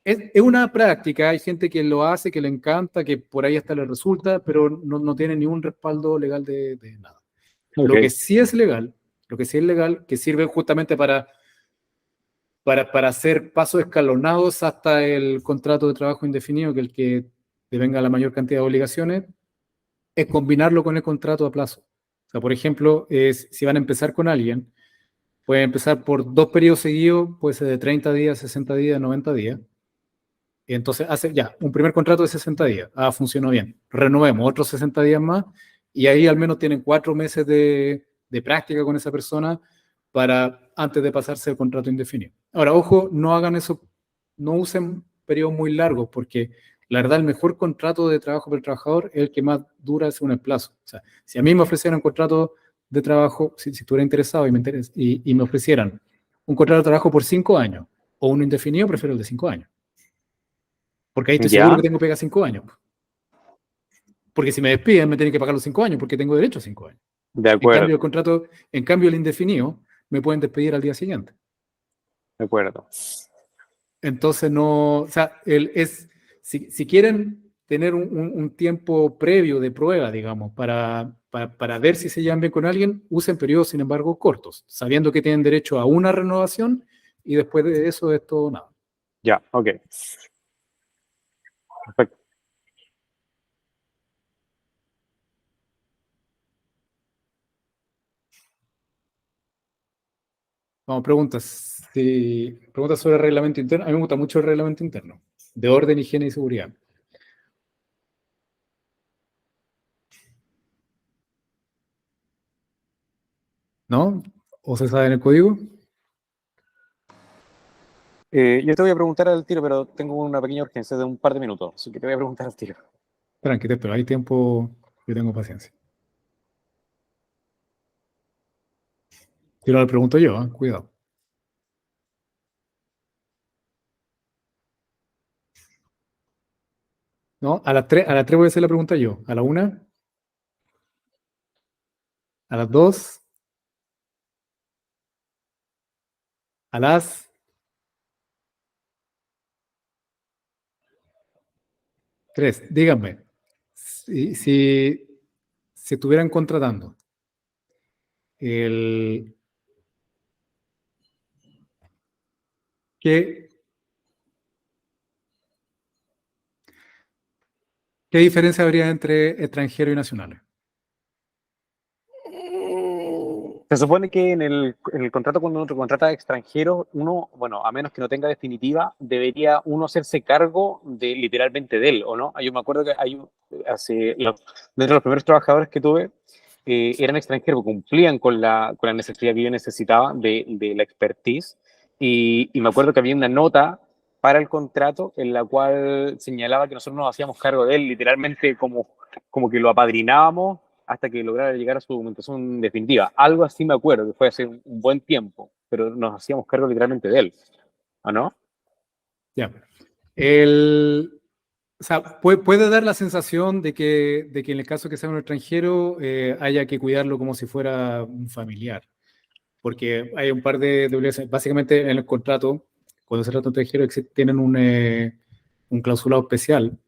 Es una práctica, hay gente que lo hace, que le encanta, que por ahí hasta le resulta, pero no tiene ningún respaldo legal de nada. Lo que Ok, sí es legal, que sirve justamente para hacer pasos escalonados hasta el contrato de trabajo indefinido, que el que devenga la mayor cantidad de obligaciones, es combinarlo con el contrato a plazo. O sea, por ejemplo, si van a empezar con alguien, pueden empezar por 2 periodos seguidos, puede ser de 30 días, 60 días, 90 días. Y entonces hace ya un primer contrato de 60 días. Ah, funcionó bien. Renovemos otros 60 días más y ahí al menos tienen 4 meses de práctica con esa persona para antes de pasarse el contrato indefinido. Ahora, ojo, no hagan eso, no usen periodos muy largos porque la verdad el mejor contrato de trabajo para el trabajador es el que más dura según el plazo. O sea, si a mí me ofrecieran un contrato de trabajo, si estuviera interesado y me ofrecieran un contrato de trabajo por 5 años o un indefinido, prefiero el de 5 años. Porque ahí estoy seguro que ya, tengo pega 5 años. Porque si me despiden, me tienen que pagar los 5 años, porque tengo derecho a 5 años. de En cambio, acuerdo, el indefinido, me pueden despedir al día siguiente. de acuerdo. Entonces, no, o sea, si quieren tener un tiempo previo de prueba, digamos, para ver si se llevan bien con alguien, usen periodos, sin embargo, cortos, sabiendo que tienen derecho a una renovación y después de eso es todo nada. Ya, ok. Perfecto. Vamos, preguntas sobre el reglamento interno. A mí me gusta mucho el reglamento interno, de orden, higiene y seguridad. ¿No? ¿O se sabe en el código? Yo te voy a preguntar al tiro, pero tengo una pequeña urgencia de un par de minutos, así que te voy a preguntar al tiro. Tranquilo, pero hay tiempo, yo tengo paciencia. Si no le pregunto yo, cuidado. ¿No? A las 3 voy a hacer la pregunta yo. A la 1, a las 2, a las 3. Díganme, si estuvieran contratando, el, ¿qué, qué diferencia habría entre extranjero y nacionales? Se supone que en el contrato, cuando uno contrata a extranjeros, uno, bueno, a menos que no tenga definitiva, debería uno hacerse cargo de literalmente de él, ¿o no? Yo me acuerdo que dentro de los primeros trabajadores que tuve, eran extranjeros, cumplían con la necesidad que yo necesitaba de la expertise, y me acuerdo que había una nota para el contrato en la cual señalaba que nosotros nos hacíamos cargo de él, literalmente como que lo apadrinábamos hasta que lograra llegar a su documentación definitiva. Algo así me acuerdo, que fue hace un buen tiempo. pero nos hacíamos cargo literalmente de él, ¿o no? Ya. O sea, puede dar la sensación de que en el caso que sea un extranjero haya que cuidarlo como si fuera un familiar, porque hay un par de obligaciones. Básicamente en el contrato, cuando se trata de un extranjero, tienen un clausulado especial,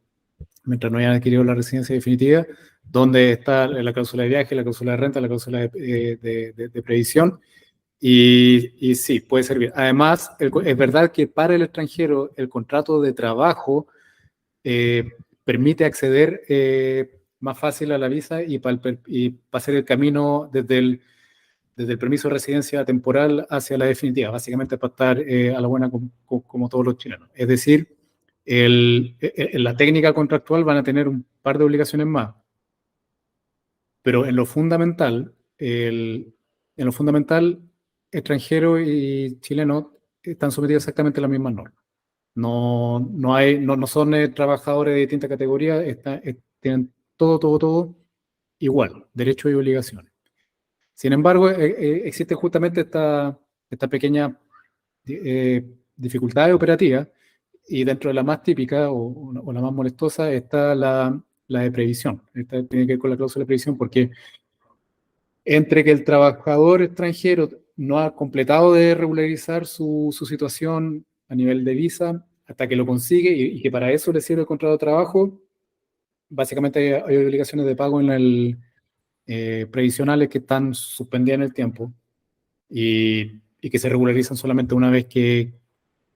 mientras no hayan adquirido la residencia definitiva, donde está la cláusula de viaje, la cláusula de renta, la cláusula de previsión, y sí, puede servir. Además, es verdad que para el extranjero el contrato de trabajo permite acceder más fácil a la visa y para hacer el camino desde el permiso de residencia temporal hacia la definitiva, básicamente para estar a la buena como todos los chilenos. Es decir, en la técnica contractual van a tener un par de obligaciones más, pero en lo fundamental, extranjero y chileno están sometidos exactamente a las mismas normas. No son trabajadores de distintas categorías, tienen todo igual, derechos y obligaciones. Sin embargo, existe justamente esta pequeña dificultad operativa, y dentro de la más típica o la más molestosa está la de previsión. Esta tiene que ver con la cláusula de previsión, porque entre que el trabajador extranjero no ha completado de regularizar su situación a nivel de visa hasta que lo consigue y que para eso le sirve el contrato de trabajo, básicamente hay obligaciones de pago previsionales que están suspendidas en el tiempo y que se regularizan solamente una vez que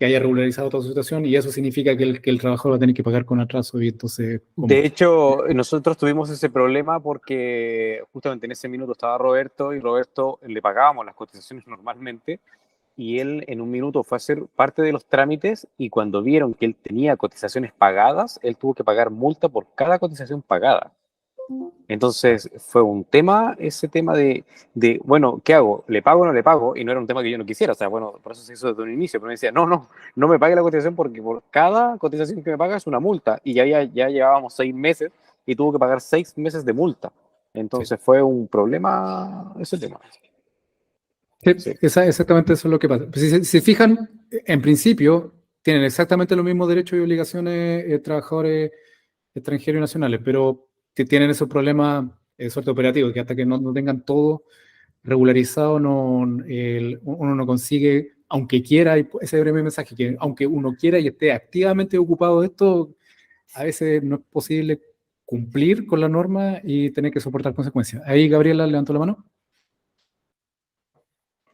haya regularizado toda su situación, y eso significa que el trabajador va a tener que pagar con atraso, y entonces, ¿cómo? De hecho, nosotros tuvimos ese problema porque justamente en ese minuto estaba Roberto y Roberto le pagábamos las cotizaciones normalmente y él en un minuto fue a hacer parte de los trámites y cuando vieron que él tenía cotizaciones pagadas, él tuvo que pagar multa por cada cotización pagada. Entonces fue un tema, ese tema bueno, ¿qué hago? ¿Le pago o no le pago? Y no era un tema que yo no quisiera, o sea, bueno, por eso se hizo desde un inicio, pero me decía, no me pague la cotización porque por cada cotización que me paga es una multa. Y ya llevábamos 6 meses y tuvo que pagar 6 meses de multa. Entonces fue un problema ese tema. Sí. Exactamente eso es lo que pasa. Pues si se fijan, en principio tienen exactamente los mismos derechos y obligaciones trabajadores extranjeros y nacionales, pero que tienen esos problemas de suerte operativos, que hasta que no tengan todo regularizado, uno no consigue, aunque quiera, y ese breve mensaje, que aunque uno quiera y esté activamente ocupado de esto, a veces no es posible cumplir con la norma y tener que soportar consecuencias. Ahí Gabriela levantó la mano.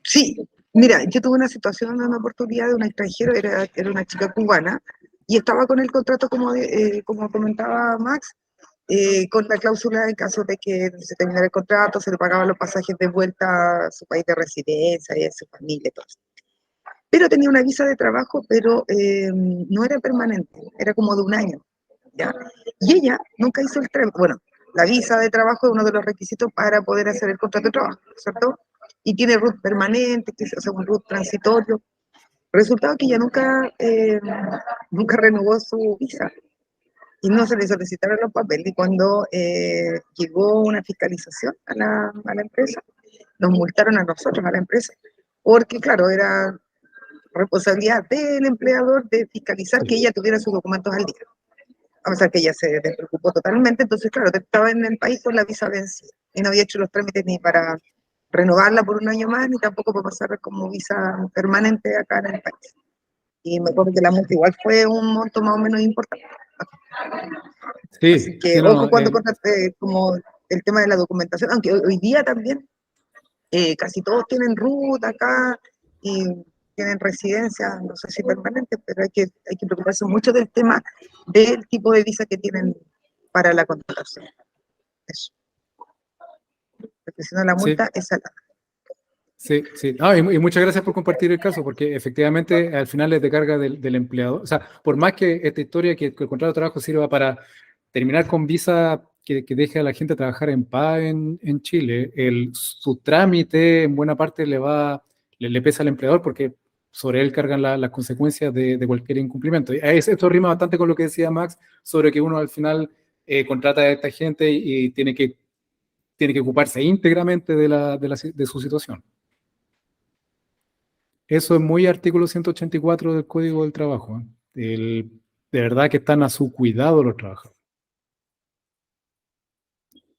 Sí, mira, yo tuve una situación, una oportunidad de un extranjero, era una chica cubana, y estaba con el contrato, como comentaba Max, con la cláusula en caso de que se terminara el contrato, se le pagaban los pasajes de vuelta a su país de residencia y a su familia y todo eso. Pero tenía una visa de trabajo, pero no era permanente, era como de un año, ¿ya? Y ella nunca hizo el trámite. Bueno, la visa de trabajo es uno de los requisitos para poder hacer el contrato de trabajo, ¿cierto? Y tiene RUT permanente, o sea, un RUT transitorio. Resultado que ella nunca renovó su visa y no se le solicitaron los papeles. Y cuando llegó una fiscalización a la empresa, nos multaron a nosotros, a la empresa, porque claro, era responsabilidad del empleador de fiscalizar que ella tuviera sus documentos al día. A pesar que ella se despreocupó totalmente, entonces claro, estaba en el país con la visa vencida y no había hecho los trámites ni para renovarla por un año más, ni tampoco para pasar como visa permanente acá en el país. Y me acuerdo que la multa igual fue un monto más o menos importante. Sí, Así que sí, ojo cuando como el tema de la documentación, aunque hoy día también casi todos tienen RUT acá y tienen residencia, no sé si permanente, pero hay que preocuparse mucho del tema del tipo de visa que tienen para la contratación. Eso. Porque si no la multa es salada. Sí. Y muchas gracias por compartir el caso, porque efectivamente al final es de carga del empleador. O sea, por más que esta historia, que el contrato de trabajo sirva para terminar con visa que deje a la gente trabajar en paz en Chile, su trámite en buena parte le pesa al empleador, porque sobre él cargan las consecuencias de cualquier incumplimiento. Esto rima bastante con lo que decía Max, sobre que uno al final contrata a esta gente y tiene que ocuparse íntegramente de su situación. Eso es muy artículo 184 del Código del Trabajo. De verdad que están a su cuidado los trabajadores.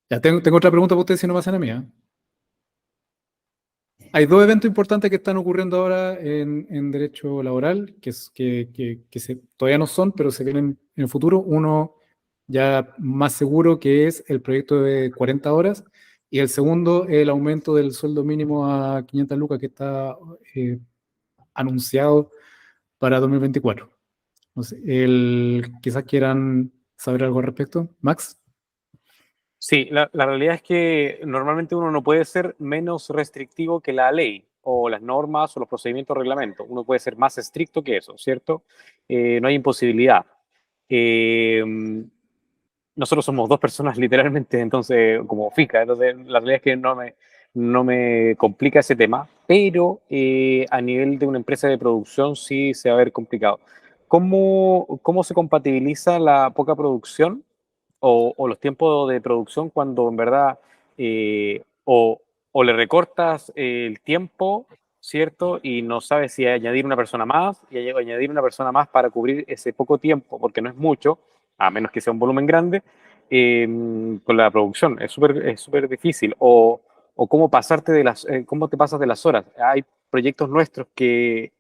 Ya tengo otra pregunta para ustedes si no pasan a mí. Hay dos eventos importantes que están ocurriendo ahora en derecho laboral, todavía no son, pero se vienen en el futuro. Uno ya más seguro, que es el proyecto de 40 horas, y el segundo, el aumento del sueldo mínimo a 500 lucas que está anunciado para 2024. No sé, quizás quieran saber algo al respecto. Max. Sí, la realidad es que normalmente uno no puede ser menos restrictivo que la ley o las normas o los procedimientos reglamentos. Uno puede ser más estricto que eso, ¿cierto? No hay imposibilidad. Eh, Nosotros somos dos personas literalmente, entonces, como fija, entonces la realidad es que no me complica ese tema, pero a nivel de una empresa de producción sí se va a ver complicado. ¿Cómo se compatibiliza la poca producción o los tiempos de producción cuando en verdad o le recortas el tiempo, ¿cierto? Y no sabes si añadir una persona más y añadir una persona más para cubrir ese poco tiempo, porque no es mucho, a menos que sea un volumen grande, con la producción. Es súper difícil. O cómo pasarte cómo te pasas de las horas. Hay proyectos nuestros que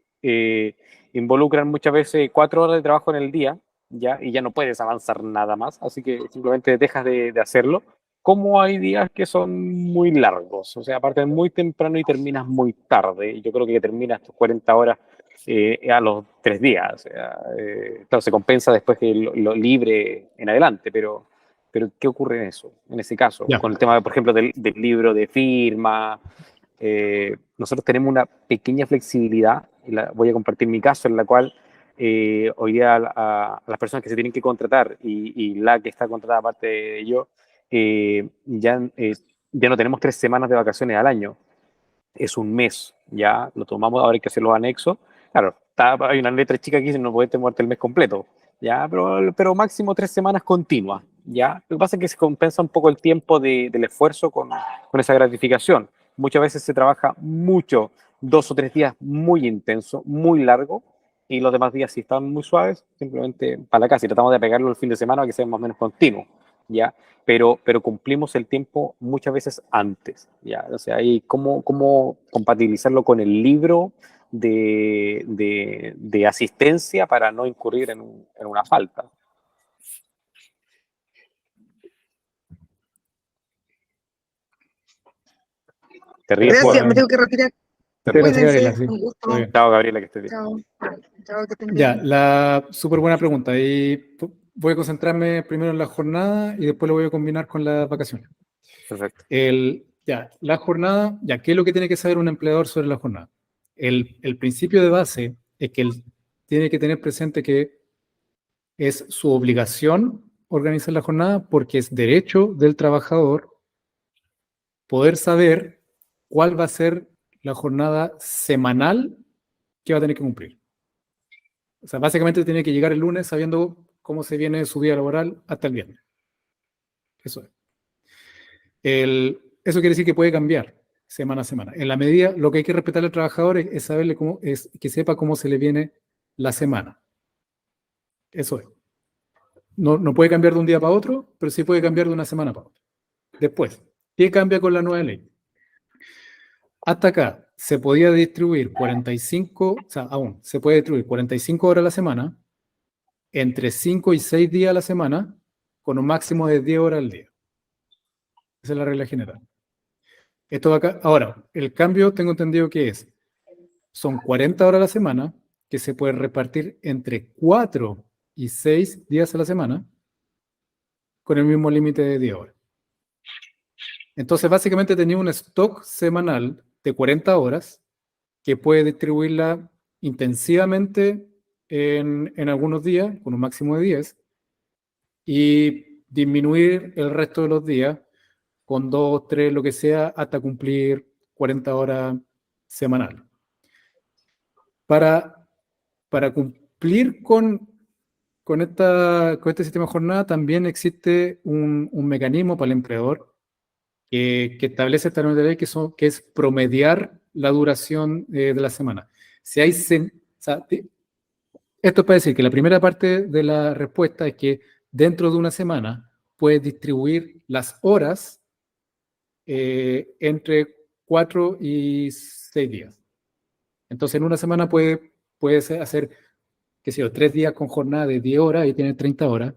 involucran muchas veces 4 horas de trabajo en el día, ¿ya? Y ya no puedes avanzar nada más, así que simplemente dejas de hacerlo. Como hay días que son muy largos, o sea, partes muy temprano y terminas muy tarde. Y yo creo que terminas tus 40 horas a los 3 días. O sea, claro, se compensa después que lo libre en adelante, pero ¿qué ocurre en eso? En ese caso, Ya. con el tema, por ejemplo, del libro de firma. Nosotros tenemos una pequeña flexibilidad, y voy a compartir mi caso, en la cual hoy día a las personas que se tienen que contratar y la que está contratada aparte de yo, ya no tenemos 3 semanas de vacaciones al año, es un mes, ya lo tomamos, ahora hay que hacer los anexos. Claro, hay una letra chica aquí, no puedes tomarte el mes completo, ya, pero máximo 3 semanas continuas, ya. Lo que pasa es que se compensa un poco el tiempo del esfuerzo con esa gratificación. Muchas veces se trabaja mucho, 2 o 3 días muy intenso, muy largo, y los demás días, si están muy suaves, simplemente para la casa y tratamos de pegarlo el fin de semana para que sea más o menos continuo, ya. Pero cumplimos el tiempo muchas veces antes, ¿ya? O sea, ahí cómo compatibilizarlo con el libro de asistencia para no incurrir en una falta. Te ríes por... Gracias, me tengo que retirar. Gracias, Gabriela. Cuídense, Sí, un gusto. está bien. Chao, Gabriela, que estés bien. Chao. Chao, que estén Ya, bien. la súper buena pregunta. Y voy a concentrarme primero en la jornada y después lo voy a combinar con las vacaciones. Perfecto. La jornada, ¿qué es lo que tiene que saber un empleador sobre la jornada? El principio de base es que él tiene que tener presente que es su obligación organizar la jornada porque es derecho del trabajador poder saber cuál va a ser la jornada semanal que va a tener que cumplir. O sea, básicamente tiene que llegar el lunes sabiendo cómo se viene su día laboral hasta el viernes. Eso es. Eso quiere decir que puede cambiar semana a semana. En la medida, lo que hay que respetar al trabajador es saberle que sepa cómo se le viene la semana. Eso es. No puede cambiar de un día para otro, pero sí puede cambiar de una semana para otra. Después, ¿qué cambia con la nueva ley? Hasta acá se podía distribuir 45, o sea, aún se puede distribuir 45 horas a la semana, entre 5 y 6 días a la semana, con un máximo de 10 horas al día. Esa es la regla general. Esto acá, ahora, el cambio tengo entendido que son 40 horas a la semana, que se pueden repartir entre 4 y 6 días a la semana, con el mismo límite de 10 horas. Entonces, básicamente tenía un stock semanal de 40 horas que puede distribuirla intensivamente en algunos días, con un máximo de 10, y disminuir el resto de los días con 2, 3, lo que sea, hasta cumplir 40 horas semanales. Para cumplir con este sistema de jornada, también existe un mecanismo para el empleador que establece esta norma de ley que es promediar la duración de la semana. Si hay, o sea, esto es para decir que la primera parte de la respuesta es que dentro de una semana puedes distribuir las horas entre 4 y 6 días. Entonces, en una semana puedes hacer, qué sé yo, 3 días con jornada de 10 horas y tienes 30 horas,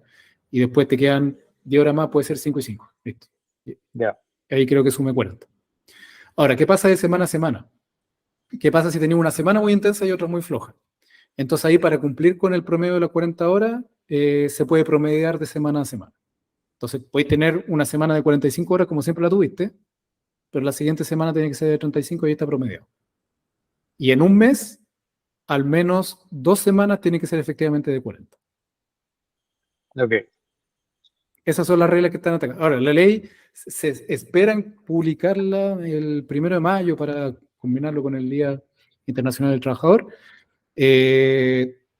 y después te quedan 10 horas más, puede ser 5 y 5. Listo. Ya. Ahí creo que sume 40. Ahora, ¿qué pasa de semana a semana? ¿Qué pasa si tenías una semana muy intensa y otra muy floja? Entonces ahí para cumplir con el promedio de las 40 horas, se puede promediar de semana a semana. Entonces podéis tener una semana de 45 horas como siempre la tuviste, pero la siguiente semana tiene que ser de 35 y ahí está promediado. Y en un mes, al menos 2 semanas tiene que ser efectivamente de 40. Ok. Esas son las reglas que están atacadas. Ahora, la ley se esperan publicarla el 1 de mayo para combinarlo con el Día Internacional del Trabajador.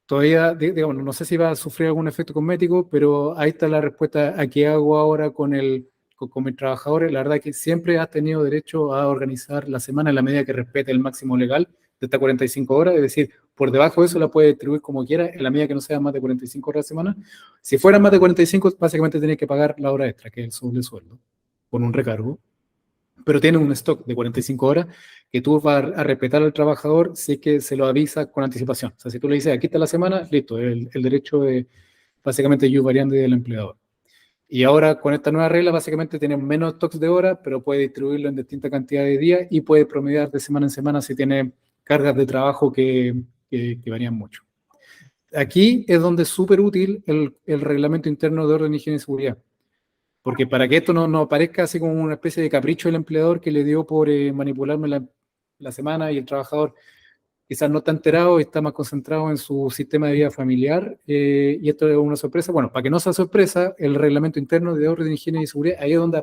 Todavía, digamos, no sé si va a sufrir algún efecto cosmético, pero ahí está la respuesta a qué hago ahora con mis trabajadores. La verdad que siempre has tenido derecho a organizar la semana en la medida que respete el máximo legal de estas 45 horas, es decir, por debajo de eso la puedes distribuir como quieras, en la medida que no sea más de 45 horas a la semana. Si fueran más de 45, básicamente tenés que pagar la hora extra, que es el sobresueldo, con un recargo, pero tiene un stock de 45 horas que tú vas a respetar al trabajador si es que se lo avisa con anticipación. O sea, si tú le dices, aquí está la semana, listo, el derecho de básicamente ius variandi del empleador. Y ahora con esta nueva regla básicamente tienes menos stocks de horas, pero puede distribuirlo en distinta cantidad de días y puede promediar de semana en semana si tiene cargas de trabajo que varían mucho. Aquí es donde es súper útil el reglamento interno de orden, higiene y seguridad. Porque para que esto no aparezca así como una especie de capricho del empleador que le dio por manipularme la semana, y el trabajador quizás no está enterado y está más concentrado en su sistema de vida familiar, y esto es una sorpresa. Bueno, para que no sea sorpresa, el reglamento interno de orden, higiene y seguridad, ahí es donde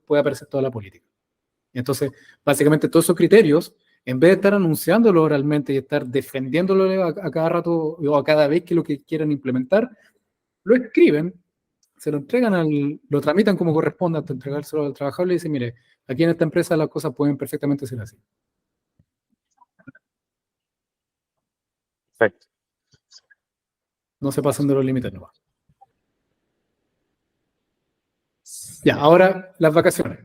puede aparecer toda la política. Y entonces, básicamente todos esos criterios, en vez de estar anunciándolo oralmente y estar defendiéndolo a cada rato o a cada vez que lo que quieran implementar, lo escriben, se lo entregan, lo tramitan como corresponde hasta entregárselo al trabajador y le dicen, mire, aquí en esta empresa las cosas pueden perfectamente ser así. Perfecto. No se pasan de los límites nomás. Ya, ahora las vacaciones.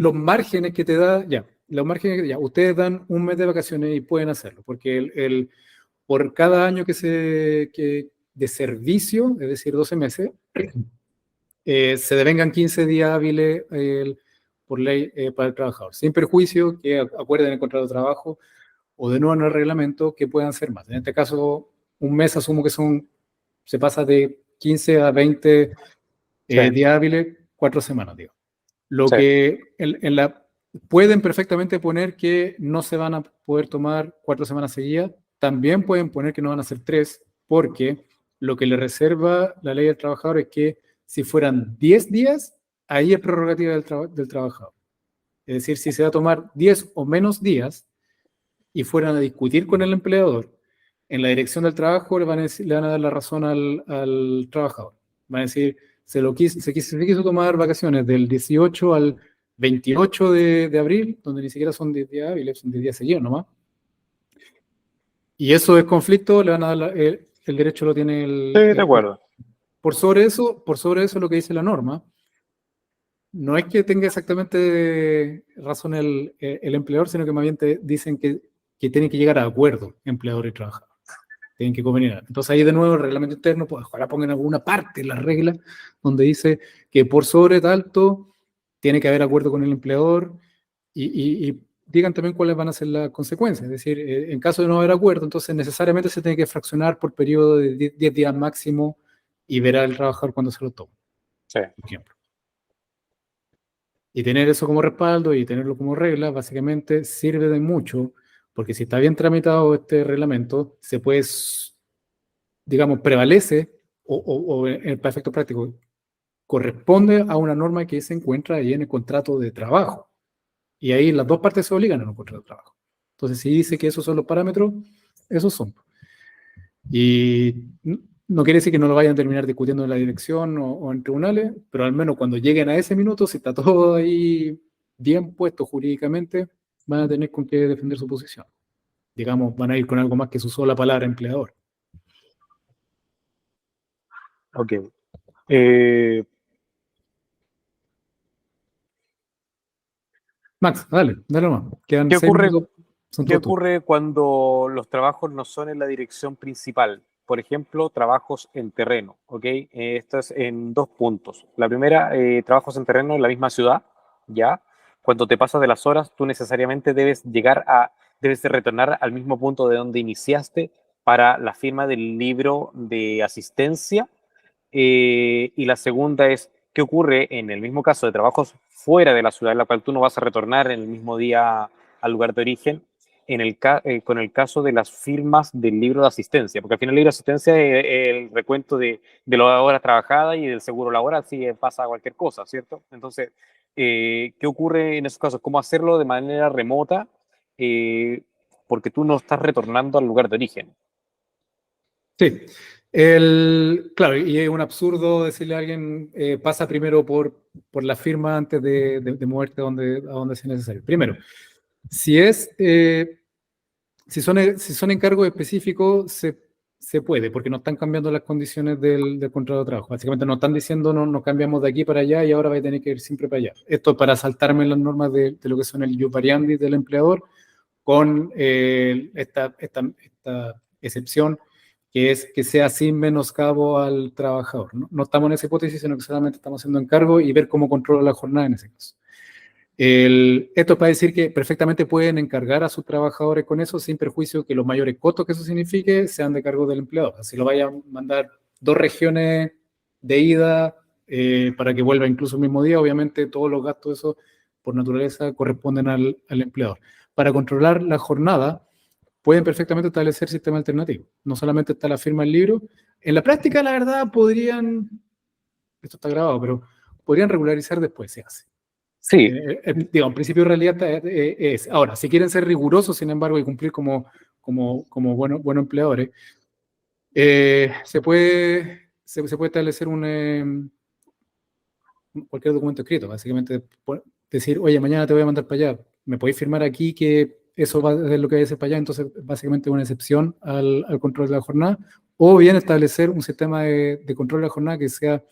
Los márgenes que te da, ustedes dan un mes de vacaciones y pueden hacerlo, porque por cada año de servicio, es decir, 12 meses, se devengan 15 días hábiles por ley para el trabajador, sin perjuicio que acuerden el contrato de trabajo o de nuevo en el reglamento que puedan ser más. En este caso, un mes asumo que se pasa de 15 a 20 días hábiles, 4 semanas, digo. Lo que pueden perfectamente poner que no se van a poder tomar 4 semanas seguidas, también pueden poner que no van a ser 3, porque lo que le reserva la ley del trabajador es que si fueran 10 días, ahí es prerrogativa del trabajador. Es decir, si se va a tomar 10 o menos días y fueran a discutir con el empleador, en la dirección del trabajo le van a dar la razón al trabajador. Van a decir, se quiso tomar vacaciones del 18 al 28 de abril, donde ni siquiera son 10 días hábiles, son 10 días seguidos nomás. Y eso es conflicto, le van a dar el derecho lo tiene Sí, de acuerdo. Por sobre eso lo que dice la norma, no es que tenga exactamente razón el empleador, sino que más bien te dicen que tienen que llegar a acuerdo empleador y trabajador. Tienen que convenir. Entonces ahí de nuevo el reglamento interno, pues ojalá pongan alguna parte en la regla donde dice que por sobre tanto tiene que haber acuerdo con el empleador y digan también cuáles van a ser las consecuencias. Es decir, en caso de no haber acuerdo, entonces necesariamente se tiene que fraccionar por periodo de 10 días máximo y verá el trabajador cuando se lo tome. Sí. Por ejemplo. Y tener eso como respaldo y tenerlo como regla, básicamente sirve de mucho, porque si está bien tramitado este reglamento, se puede, digamos, prevalece, o en el efecto práctico, corresponde a una norma que se encuentra ahí en el contrato de trabajo. Y ahí las dos partes se obligan a un contrato de trabajo. Entonces, si dice que esos son los parámetros, esos son. Y No quiere decir que no lo vayan a terminar discutiendo en la dirección o en tribunales, pero al menos cuando lleguen a ese minuto, si está todo ahí bien puesto jurídicamente, van a tener con qué defender su posición. Digamos, van a ir con algo más que su sola palabra empleador. Ok. Eh, Max, dale más. Quedan ¿Qué 6 ocurre, minutos, son qué todos tuyos. ocurre cuando los trabajos no son en la dirección principal? Por ejemplo, trabajos en terreno, ¿ok? Esto es en dos puntos. La primera, trabajos en terreno en la misma ciudad, ¿ya? Cuando te pasas de las horas, tú necesariamente debes de retornar al mismo punto de donde iniciaste para la firma del libro de asistencia. Y la segunda es, ¿qué ocurre en el mismo caso de trabajos fuera de la ciudad en la cual tú no vas a retornar en el mismo día al lugar de origen, con el caso de las firmas del libro de asistencia? Porque al final el libro de asistencia es el recuento de las horas trabajadas y del seguro laboral si pasa cualquier cosa, ¿cierto? Entonces, ¿qué ocurre en esos casos? ¿Cómo hacerlo de manera remota? Eh, Porque tú no estás retornando al lugar de origen. Sí, claro, y es un absurdo decirle a alguien, pasa primero por la firma antes de moverte a donde sea necesario. Primero, si es, si son encargos específicos, se puede, porque no están cambiando las condiciones del contrato de trabajo. Básicamente no están diciendo, no cambiamos de aquí para allá y ahora va a tener que ir siempre para allá. Esto es para saltarme las normas de lo que son el ius variandi del empleador, con esta excepción, que es que sea sin menoscabo al trabajador. No estamos en esa hipótesis, sino que solamente estamos haciendo encargo y ver cómo controla la jornada en ese caso. Esto es para decir que perfectamente pueden encargar a sus trabajadores con eso, sin perjuicio que los mayores costos que eso signifique sean de cargo del empleador. Así lo vayan a mandar 2 regiones de ida para que vuelva incluso el mismo día, obviamente todos los gastos de eso por naturaleza corresponden al empleador. Para controlar la jornada, pueden perfectamente establecer sistemas alternativos. No solamente está la firma del libro. En la práctica, la verdad, esto está grabado, pero podrían regularizar después, se hace. Sí, Digo, en principio en realidad es. Ahora, si quieren ser rigurosos, sin embargo, y cumplir como buenos empleadores, se puede establecer cualquier documento escrito, básicamente decir, oye, mañana te voy a mandar para allá, ¿me podéis firmar aquí que eso va a ser lo que vaya a hacer para allá? Entonces, básicamente una excepción al control de la jornada, o bien establecer un sistema de control de la jornada que sea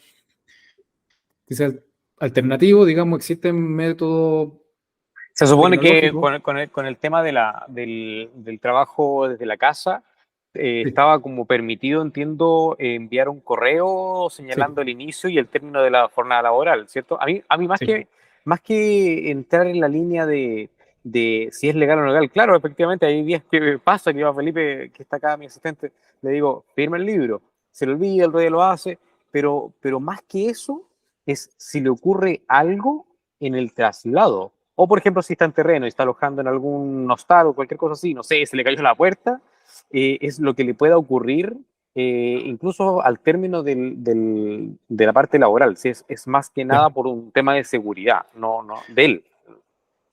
alternativo, digamos, existen métodos se supone que tecnológicos. con el tema del trabajo desde la casa, Sí, estaba como permitido, entiendo, enviar un correo sí, señalando el inicio y el término de la jornada laboral, ¿cierto? A mí sí. más que entrar en la línea de si es legal o no legal, claro, efectivamente, hay días que pasa que yo a Felipe, que está acá mi asistente, le digo, firma el libro, se le olvida, el rey lo hace, pero más que eso, es si le ocurre algo en el traslado. O, por ejemplo, si está en terreno y está alojando en algún hostal o cualquier cosa así, no sé, se le cayó la puerta, es lo que le pueda ocurrir, incluso al término de la parte laboral. Si es más que nada Claro. por un tema de seguridad, no de él.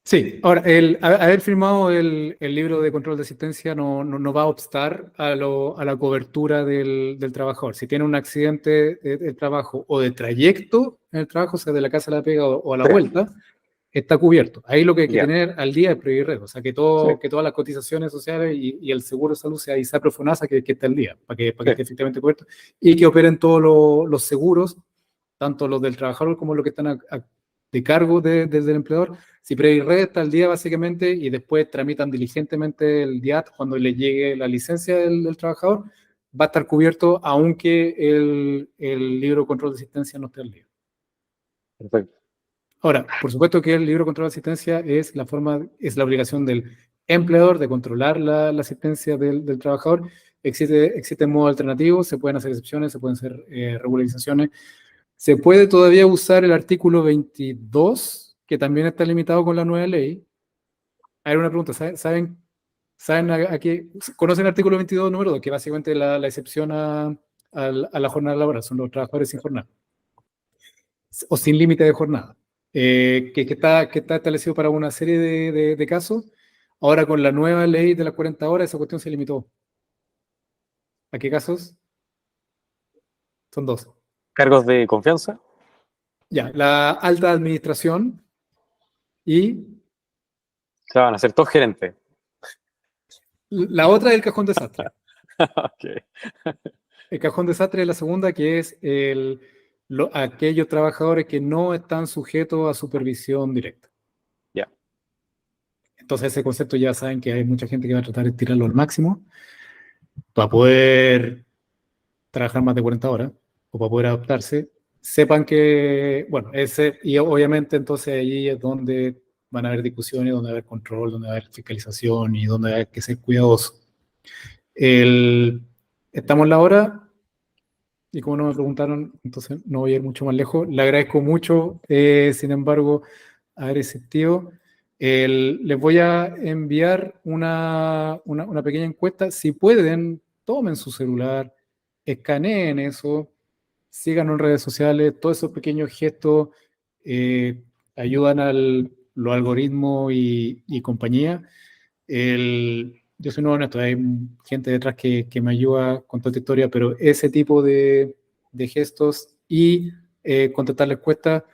Sí, ahora, haber firmado el libro de control de asistencia no va a obstar a la cobertura del trabajador. Si tiene un accidente de trabajo o de trayecto en el trabajo, o sea, de la casa a la pega o a la Sí, vuelta, está cubierto. Ahí lo que hay que ya, tener al día es Previrred, o sea, sí, que todas las cotizaciones sociales y el seguro de salud sea ISAPRE FONASA que esté al día, para que sí, esté efectivamente cubierto, y que operen todos los seguros, tanto los del trabajador como los que están de cargo desde el empleador. Si Previrred está al día básicamente y después tramitan diligentemente el DIAT cuando le llegue la licencia del trabajador, va a estar cubierto aunque el libro de control de asistencia no esté al día. perfecto. Ahora, por supuesto que el libro de control de asistencia es es la obligación del empleador de controlar la asistencia del trabajador. Existen modos alternativos, se pueden hacer excepciones, se pueden hacer regularizaciones. Se puede todavía usar el artículo 22, que también está limitado con la nueva ley. Hay una pregunta, ¿saben qué? ¿Conocen el artículo 22 número 2, que básicamente la excepción a la jornada laboral? Son los trabajadores sin jornada o sin límite de jornada, que está establecido para una serie de casos. Ahora con la nueva ley de las 40 horas, esa cuestión se limitó. ¿A qué casos? Son dos. Cargos de confianza. Ya, la alta administración y Se van a ser todos gerentes. la otra es el cajón desastre. Ok. El cajón desastre es la segunda, que es aquellos trabajadores que no están sujetos a supervisión directa. Ya. Entonces ese concepto ya saben que hay mucha gente que va a tratar de tirarlo al máximo para poder trabajar más de 40 horas o para poder adaptarse. Sepan que, bueno, y obviamente entonces allí es donde van a haber discusiones, donde va a haber control, donde va a haber fiscalización y donde hay que ser cuidadosos. Estamos en la hora, y como no me preguntaron, entonces no voy a ir mucho más lejos. Le agradezco mucho, sin embargo, haber existido. Les voy a enviar una pequeña encuesta. Si pueden, tomen su celular, escaneen eso, síganos en redes sociales. Todos esos pequeños gestos ayudan a los algoritmos y compañía. Yo soy nuevo en esto, hay gente detrás que me ayuda con toda esta historia, pero ese tipo de gestos y contestar la encuesta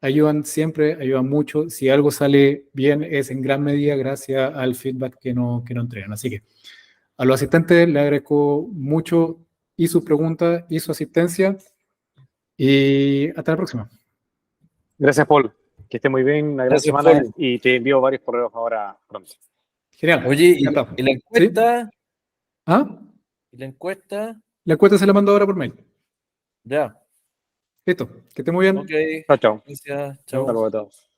ayudan siempre, ayudan mucho. Si algo sale bien, es en gran medida gracias al feedback que nos entregan. Así que a los asistentes les agradezco mucho y sus preguntas y su asistencia. Y hasta la próxima. Gracias, Paul. Que esté muy bien, una gran Gracias, semana Paul. y te envío varios correos ahora pronto. Genial. Oye, ¿y Encantado. la encuesta? ¿Sí? ¿Ah? ¿Y la encuesta? La encuesta se la mando ahora por mail. Ya. Listo. Que esté muy bien. Ok. Chao, chao. Gracias. Hasta Chao. luego a todos.